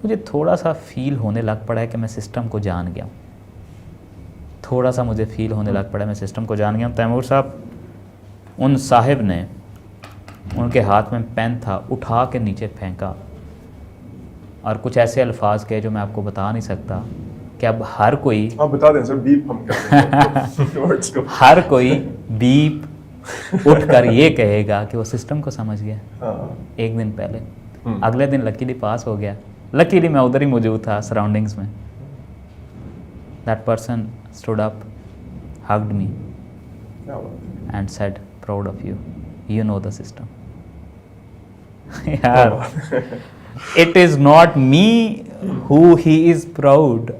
S2: मुझे थोड़ा सा फील होने लग पड़ा है कि मैं सिस्टम को जान गया हूँ, थोड़ा सा मुझे फील होने लग पड़ा है मैं सिस्टम को जान गया हूँ। तैमूर साहब, उन साहिब ने, उनके हाथ में पेन था, उठा के नीचे फेंका और कुछ ऐसे अल्फाज कहे जो मैं आपको बता नहीं सकता, कि अब हर कोई,
S1: आप बता दें सर, बीप हम कर वर्ड्स को
S2: हर कोई बीप उठ कर ये कहेगा कि वो सिस्टम को समझ गया। एक दिन पहले, अगले दिन लकीली पास हो गया। लकीली मैं उधर ही मौजूद था, सराउंडिंग्स में। That person stood up, hugged me and said proud of you, you know the system यार, it is not me who he is proud,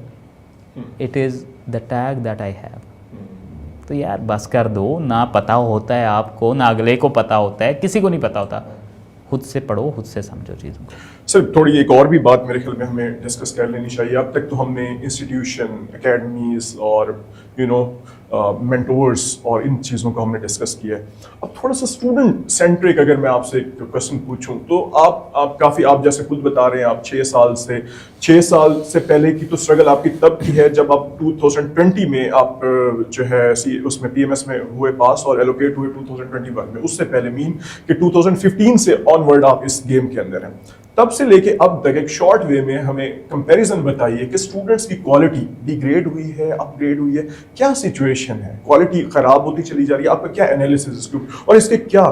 S2: it is the tag that I have। तो यार बस कर दो ना, पता होता है आपको, ना अगले को पता होता है, किसी को नहीं पता होता। खुद से पढ़ो, खुद से समझो चीज़ों को।
S1: सर थोड़ी एक और भी बात मेरे ख्याल में हमें डिस्कस कर लेनी चाहिए। अब तक तो हमने इंस्टीट्यूशन, एकेडमीज और मेंटोर्स और इन चीज़ों को हमने डिस्कस किया है। अब थोड़ा सा स्टूडेंट सेंट्रिक अगर मैं आपसे एक क्वेश्चन पूछूं तो आप जैसे खुद बता रहे हैं, आप 6 साल से पहले की तो स्ट्रगल आपकी तब की है जब आप 2020 में आप जो है उसमें पीएमएस में हुए पास और एलोकेट हुए 2021 में। उससे पहले मीन कि 2015 से ऑनवर्ड आप इस गेम के अंदर हैं। तब से लेके अब तक एक शॉर्ट वे में हमें कंपैरिजन बताइए कि स्टूडेंट्स की क्वालिटी डिग्रेड हुई है, अपग्रेड हुई है, क्या सिचुएशन है? क्वालिटी खराब होती चली जा रही है? आपका क्या एनालिसिस इसके और इसके क्या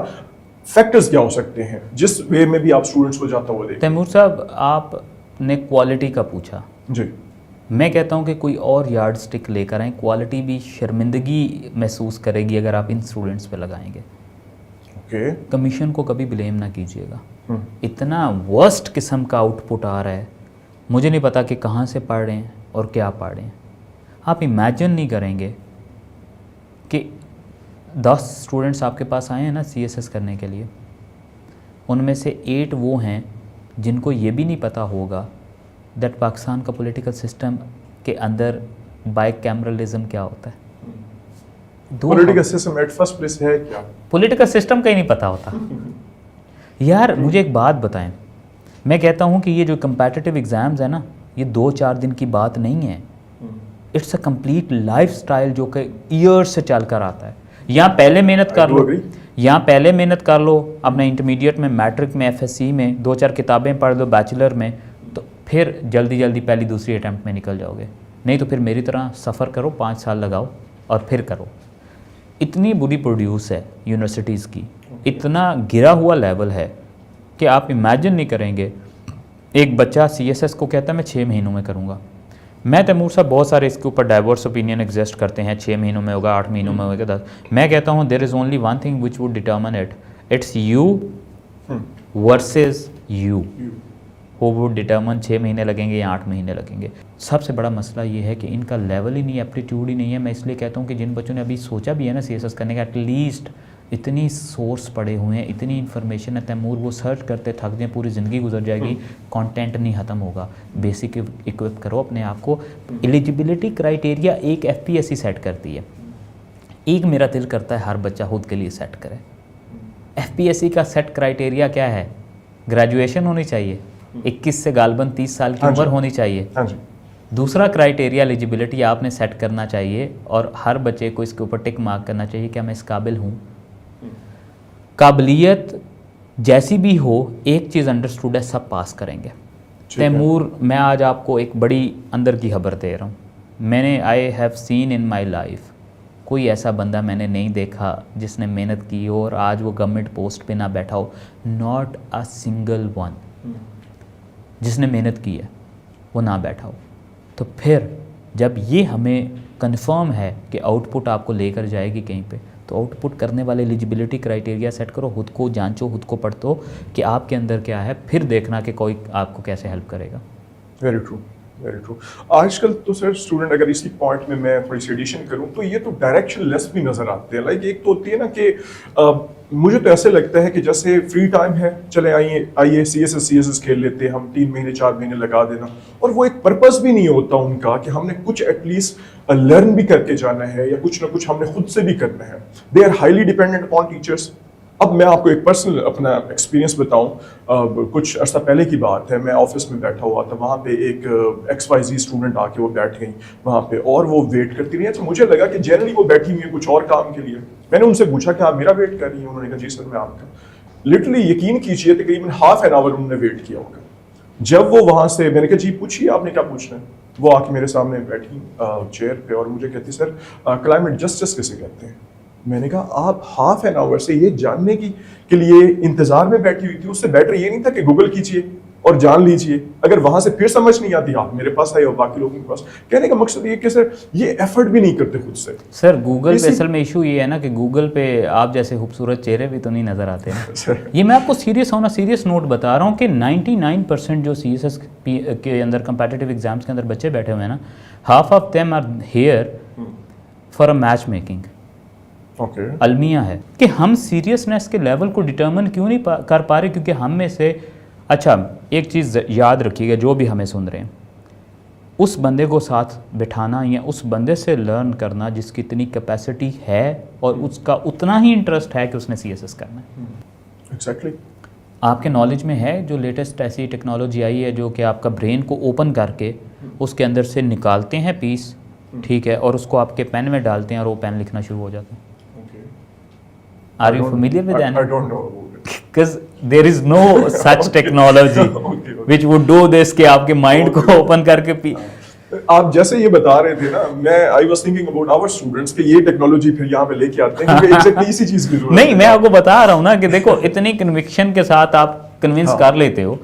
S1: फैक्टर्स क्या हो सकते हैं जिस वे में भी आप स्टूडेंट्स को जाता हुआ देखते हैं?
S2: तैमूर साहब, आपने क्वालिटी का पूछा,
S1: जी,
S2: मैं कहता हूँ कि कोई और यार्ड स्टिक लेकर आएँ। क्वालिटी भी शर्मिंदगी महसूस करेगी अगर आप इन स्टूडेंट्स पे लगाएंगे।
S1: ओके।
S2: कमीशन को कभी ब्लेम ना कीजिएगा। इतना वर्स्ट किस्म का आउटपुट आ रहा है, मुझे नहीं पता कि कहाँ से पढ़ रहे हैं और क्या पढ़ रहे हैं। आप इमेजिन नहीं करेंगे कि 10 स्टूडेंट्स आपके पास आए हैं ना CSS करने के लिए, उनमें से 8 वो हैं जिनको ये भी नहीं पता होगा दैट पाकिस्तान का पॉलिटिकल सिस्टम के अंदर बाइकैमरलिज्म क्या होता है।
S1: Political system at first place है क्या?
S2: पॉलिटिकल सिस्टम का ही नहीं पता होता। यार मुझे एक बात बताएं, मैं कहता हूँ कि ये जो कंपेटिटिव एग्ज़ाम्स है ना, ये 2-4 दिन की बात नहीं है। इट्स अ कंप्लीट लाइफस्टाइल जो कि ईयर्स से चल कर आता है। यहाँ पहले मेहनत कर लो, अपने इंटरमीडिएट में, मैट्रिक में, FSC में 2-4 किताबें पढ़ लो, बैचलर में, तो फिर जल्दी जल्दी पहली दूसरी अटैम्प्ट में निकल जाओगे। नहीं तो फिर मेरी तरह सफ़र करो, 5 साल लगाओ और फिर करो। इतनी बुरी प्रोड्यूस है यूनिवर्सिटीज़ की, इतना गिरा हुआ लेवल है कि आप इमेजिन नहीं करेंगे। एक बच्चा CSS को कहता है मैं 6 महीनों में करूँगा। मैं तैमूर साहब, बहुत सारे इसके ऊपर डाइवर्स ओपिनियन एग्जिस्ट करते हैं, 6 महीनों में होगा, 8 महीनों में होगा, 10। मैं कहता हूँ there is only one thing which would determine it, it's you versus you. वो वुड डिटर्मिन 6 महीने लगेंगे या 8 महीने लगेंगे। सबसे बड़ा मसला ये है कि इनका लेवल ही नहीं है, एप्टीट्यूड ही नहीं है। मैं इसलिए कहता हूँ कि जिन बच्चों ने अभी सोचा भी है ना CSS करने का, एटलीस्ट इतनी सोर्स पड़े हुए हैं, इतनी इन्फॉर्मेशन है तैमूर, वो सर्च करते थक जाए, पूरी ज़िंदगी गुजर जाएगी, कंटेंट नहीं ख़त्म होगा। बेसिक इक्विप करो अपने आप को। एलिजिबिलिटी क्राइटेरिया एक FPSC सेट करती है, एक मेरा दिल करता है हर बच्चा खुद के लिए सेट करे। FPSC का सेट क्राइटेरिया क्या है? ग्रेजुएशन होनी चाहिए, 21 से गालबन 30 साल की उम्र होनी चाहिए। दूसरा क्राइटेरिया एलिजिबिलिटी आपने सेट करना चाहिए और हर बच्चे को इसके ऊपर टिक मार्क करना चाहिए, क्या मैं इस काबिल हूँ। काबिलियत जैसी भी हो, एक चीज़ अंडरस्टूड है, सब पास करेंगे। तैमूर, मैं आज आपको एक बड़ी अंदर की खबर दे रहा हूँ। मैंने I have seen in my life, कोई ऐसा बंदा मैंने नहीं देखा जिसने मेहनत की हो और आज वो गवर्नमेंट पोस्ट पे ना बैठा हो। नॉट अ सिंगल वन जिसने मेहनत की है वो ना बैठा हो। तो फिर जब ये हमें कंफर्म है कि आउटपुट आपको लेकर जाएगी कहीं पे, तो आउटपुट करने वाले एलिजिबिलिटी क्राइटेरिया सेट करो, खुद को जांचो, खुद को पढ़ो कि आपके अंदर क्या है, फिर देखना कि कोई आपको कैसे हेल्प करेगा।
S1: Very true, very true. आजकल तो सर स्टूडेंट, अगर इसी पॉइंट में मैं थोड़ी सी एडिशन करूं तो ये तो डायरेक्शन लेस भी नजर आते हैं। लाइक एक तो होती है ना कि मुझे तो ऐसे लगता है कि जैसे फ्री टाइम है, चले आइए CSS खेल लेते हैं हम, 3 महीने 4 महीने लगा देना, और वो एक पर्पस भी नहीं होता उनका कि हमने कुछ एटलीस्ट लर्न भी करके जाना है या कुछ ना कुछ हमने खुद से भी करना है। They are highly dependent upon teachers. अब मैं आपको एक पर्सनल अपना एक्सपीरियंस बताऊं, कुछ अर्सा पहले की बात है, मैं ऑफिस में बैठा हुआ था, वहाँ पे एक XYZ स्टूडेंट आके वो बैठ गई वहाँ पे और वो वेट करती रही। अच्छा, मुझे लगा कि जनरली वो बैठी हुई है कुछ और काम के लिए। मैंने उनसे पूछा कि आप मेरा वेट कर रही हैं? उन्होंने कहा जी सर मैं आपका। लिटरली यकीन कीजिए तकरीबन ½ एन आवर उन्होंने वेट किया होगा। जब वो वहाँ से, मैंने कहा जी पूछिए आपने क्या पूछना है। वो आके मेरे सामने बैठी चेयर पे और मुझे कहती सर क्लाइमेट जस्टिस किसे कहते हैं। मैंने कहा आप ½ एन आवर से ये जानने के लिए इंतजार में बैठी हुई थी, उससे बेटर ये नहीं था कि गूगल कीजिए और जान लीजिए। अगर वहां से फिर समझ नहीं आती आप मेरे पास आए और बाकी लोगों के पास। कहने का मकसद ये कि सर ये एफर्ट भी नहीं करते खुद से।
S2: सर गूगल पे असल में इशू ये है ना कि गूगल पे आप जैसे खूबसूरत चेहरे भी तो नहीं नजर आते ना। ये मैं आपको सीरियस नोट बता रहा हूँ कि 99% जो CSS के अंदर कंपेटिटिव एग्जाम्स के अंदर बच्चे बैठे हुए हैं ना, half of them are here for a match making. अलमिया है कि हम सीरियसनेस के लेवल को डिटर्मिन क्यों नहीं कर पा रहे, क्योंकि हम में से अच्छा, एक चीज़ याद रखिएगा, जो भी हमें सुन रहे हैं, उस बंदे को साथ बिठाना या उस बंदे से लर्न करना जिसकी इतनी कैपेसिटी है और उसका उतना ही इंटरेस्ट है कि उसने CSS करना है।
S1: एग्जैक्टली।
S2: आपके नॉलेज में है जो लेटेस्ट ऐसी टेक्नोलॉजी आई है जो कि आपका ब्रेन को ओपन करके उसके अंदर से निकालते हैं पीस, ठीक है, और उसको आपके पेन में डालते हैं और वो पेन लिखना शुरू हो जाता है। Are you familiar with that?
S1: I don't know about it.
S2: Because there is no such technology
S1: Okay.
S2: which would do this कि आपके माइंड को ओपन करके
S1: आप जैसे ये बता रहे थे ना, मैं I was thinking about our students कि ये टेक्नोलॉजी फिर यहाँ पे लेके आते हैं क्योंकि एग्जैक्टली इसी चीज की जरूरत
S2: नहीं, मैं आपको बता रहा हूँ ना कि देखो इतनी कन्विक्शन के साथ आप कन्विंस कर लेते हो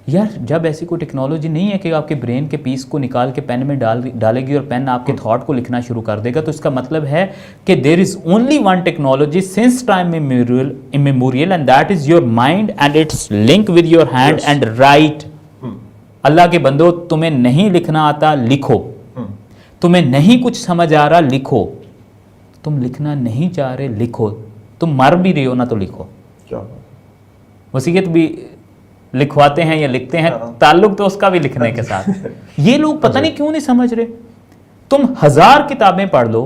S2: यार। जब ऐसी कोई टेक्नोलॉजी नहीं है कि आपके ब्रेन के पीस को निकाल के पेन में डालेगी और पेन आपके थॉट को लिखना शुरू कर देगा, तो इसका मतलब है कि there is only one technology since time immemorial and that is your mind and it's link with your hand and right. Allah के बंदो, तुम्हें नहीं लिखना आता, लिखो। तुम्हें नहीं कुछ समझ आ रहा, लिखो। तुम लिखना नहीं चाह रहे, लिखो। तुम मर भी रहे हो ना, तो लिखो।
S1: क्या
S2: वसीयत भी लिखवाते हैं या लिखते हैं, ताल्लुक तो उसका भी लिखने के साथ। ये लोग पता नहीं क्यों नहीं समझ रहे। तुम 1000 किताबें पढ़ लो,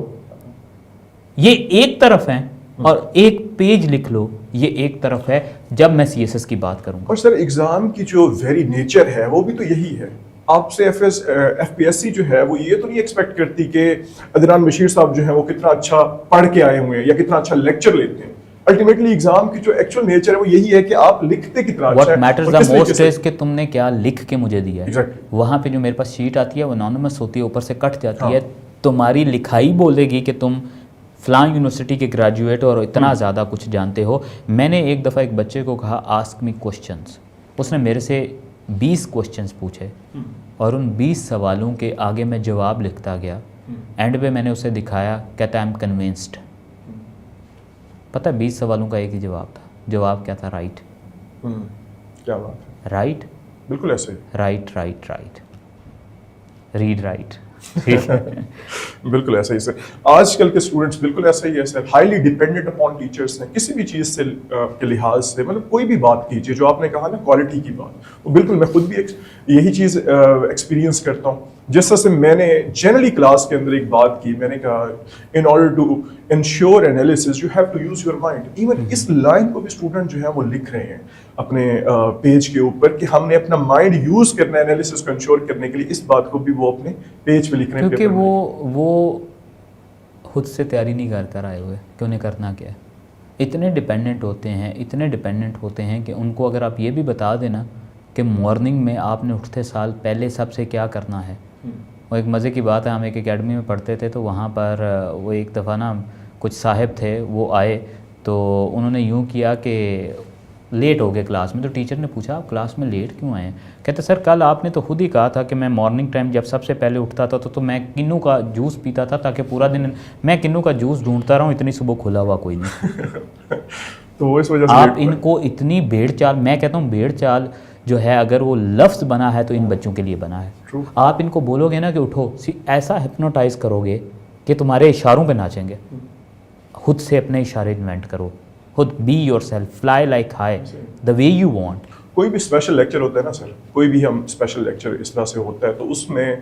S2: ये एक तरफ है, और एक पेज लिख लो, ये एक तरफ है, जब मैं CSS की बात करूंगा।
S1: और सर एग्जाम की जो वेरी नेचर है वो भी तो यही है। आपसे FPSC जो है वो ये तो नहीं एक्सपेक्ट करती कि अदनान बशीर साहब जो है वो कितना अच्छा पढ़ के आए हुए हैं या कितना अच्छा लेक्चर लेते हैं। अल्टीमेटली एग्जाम की जो एक्चुअल नेचर है वो यही है कि आप लिखते कितना अच्छा है।
S2: What matters
S1: और
S2: the
S1: किस तरीके
S2: most
S1: से-
S2: is कि तुमने क्या लिख के मुझे दिया है।
S1: Exactly.
S2: वहाँ पे जो मेरे पास शीट आती है वो एनोनिमस होती है, ऊपर से कट जाती
S1: हाँ।
S2: है। तुम्हारी लिखाई बोलेगी कि तुम फलां यूनिवर्सिटी के ग्रेजुएट और इतना ज़्यादा कुछ जानते हो। मैंने एक दफ़ा एक बच्चे को कहा आस्क मी क्वेश्चंस, उसने मेरे से 20 क्वेश्चंस पूछे और उन 20 सवालों के आगे मैं जवाब लिखता गया। एंड पे मैंने उसे दिखाया, कहता आई एम कन्विंस्ड। पता है 20 सवालों का एक ही जवाब था। जवाब क्या था? राइट।
S1: क्या बात है,
S2: राइट,
S1: बिल्कुल ऐसे ही।
S2: Right right right, read right.
S1: बिल्कुल ऐसा ही सर। आजकल के स्टूडेंट्स बिल्कुल ऐसा ही है sir, highly dependent upon teachers हैं किसी भी चीज़ से के लिहाज से। मतलब कोई भी बात कीजिए, जो आपने कहा ना क्वालिटी की बात, वो बिल्कुल मैं खुद भी यही चीज़ एक्सपीरियंस करता हूँ। जिस तरह से मैंने जनरली क्लास के अंदर एक बात की, मैंने कहा in order to ensure analysis you have to use your mind. Even इस लाइन को भी स्टूडेंट जो है वो लिख रहे हैं अपने पेज के ऊपर कि हमने अपना माइंड यूज करना है एनालिसिस को इंश्योर करने के लिए। इस बात को भी वो अपने पेज पे लिख रहे हैं,
S2: क्योंकि
S1: पेपर में।
S2: वो खुद से तैयारी नहीं कर आए हुए कि उन्हें करना क्या है। इतने डिपेंडेंट होते हैं कि उनको अगर आप ये भी बता देना कि मॉर्निंग में आपने उठते साल पहले सबसे क्या करना है। वो एक मज़े की बात है, हम एक एकेडमी में पढ़ते थे, तो वहाँ पर वो एक दफ़ा ना कुछ साहब थे, वो आए तो उन्होंने यूँ किया कि लेट हो गए क्लास में। तो टीचर ने पूछा आप क्लास में लेट क्यों आए? कहते सर कल आपने तो खुद ही कहा था कि मैं मॉर्निंग टाइम जब सबसे पहले उठता था तो मैं किन्नू का जूस पीता था ताकि पूरा दिन मैं किन्नू का जूस ढूंढता रहूं, इतनी सुबह खुला हुआ कोई नहीं।
S1: तो वो इस वजह से
S2: आप इनको इतनी भेड़ चाल, मैं कहता हूँ भेड़ चाल जो है, अगर वो लफ्ज़ बना है तो इन बच्चों के लिए बना है।
S1: True.
S2: आप इनको बोलोगे ना कि उठो, ऐसा हिप्नोटाइज करोगे कि तुम्हारे इशारों पे नाचेंगे। खुद से अपने इशारे इन्वेंट करो, खुद be your self, fly like high the way you want.
S1: कोई भी स्पेशल लेक्चर होता है ना सर, कोई भी हम स्पेशल लेक्चर इस तरह से होता है तो उसमें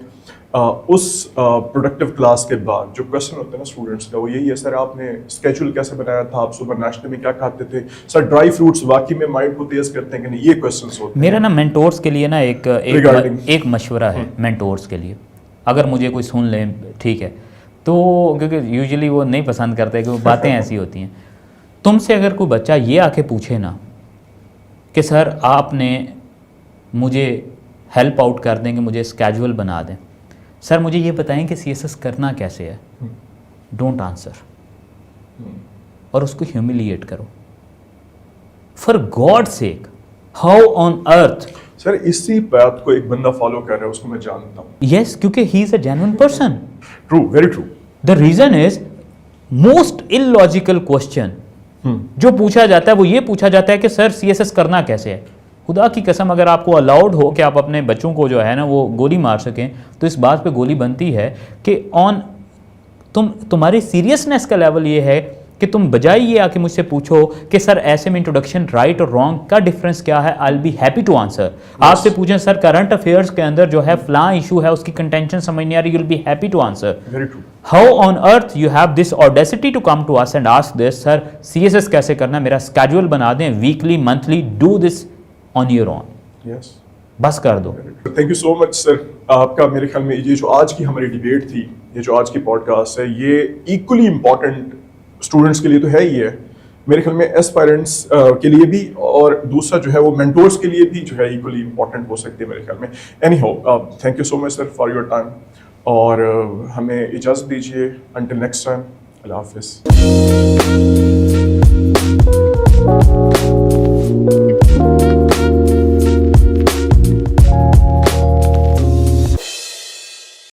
S1: उस प्रोडक्टिव क्लास के बाद जो क्वेश्चन होता है ना स्टूडेंट्स का, वो यही है सर आपने स्केड्यूल कैसे बनाया था, आप सुबह नाश्ते में क्या खाते थे, सर ड्राई फ्रूट्स वाकई में माइंड को तेज करते हैं कि नहीं, ये क्वेश्चंस होते हैं।
S2: मेरा ना मेंटोर्स के लिए ना एक मशवरा है मेंटोर्स के लिए, अगर मुझे कोई सुन ले ठीक है, तो क्योंकि यूजुअली वो नहीं पसंद करते कि वो बातें ऐसी होती हैं। तुमसे अगर कोई बच्चा ये आके पूछे ना कि सर आपने मुझे हेल्प आउट कर दें कि मुझे स्केड्यूल बना दें, सर मुझे ये बताएं कि CSS करना कैसे है, डोंट आंसर, और उसको ह्यूमिलिएट करो। For God sake, how on earth.
S1: Sir इसी बात को एक बंदा फॉलो कर रहा है, उसको मैं जानता हूँ।
S2: यस, क्योंकि he is a genuine person.
S1: True, very true.
S2: The reason is most illogical question जो पूछा जाता है वो ये पूछा जाता है कि सर CSS करना कैसे है। खुदा की कसम, अगर आपको अलाउड हो कि आप अपने बच्चों को जो है ना वो गोली मार सकें, तो इस बात पे गोली बनती है कि तुम्हारी सीरियसनेस का लेवल ये है कि तुम बजाय ये आके मुझसे पूछो कि सर ऐसे में इंट्रोडक्शन राइट और रॉन्ग का डिफरेंस क्या है, I will be happy to answer. आपसे पूछें सर करंट अफेयर्स के अंदर जो है फलां इशू है उसकी कंटेंशन समझ नहीं आ रही, you will be happy to answer.
S1: Very true.
S2: How on earth you have this audacity to come to us and ask this, sir CSS कैसे करना, मेरा स्केड्यूल बना दें weekly monthly, do this on your own,
S1: yes,
S2: बस कर दो।
S1: Thank you so much sir. आपका मेरे ख्याल में ये जो आज की हमारी डिबेट थी, ये जो आज की पॉडकास्ट है, ये इक्वली इम्पॉर्टेंट स्टूडेंट्स के लिए तो है ही है, मेरे ख्याल में एस्पायरेंट्स के लिए भी, और दूसरा जो है वो मेंटोर्स के लिए भी जो है इक्वली इम्पॉर्टेंट हो सकती है मेरे ख्याल में। Anyhow, thank you so much sir for your time, और हमें इजाज़त दीजिए, अंटिल नेक्स्ट टाइम, अल्लाह हाफिज़।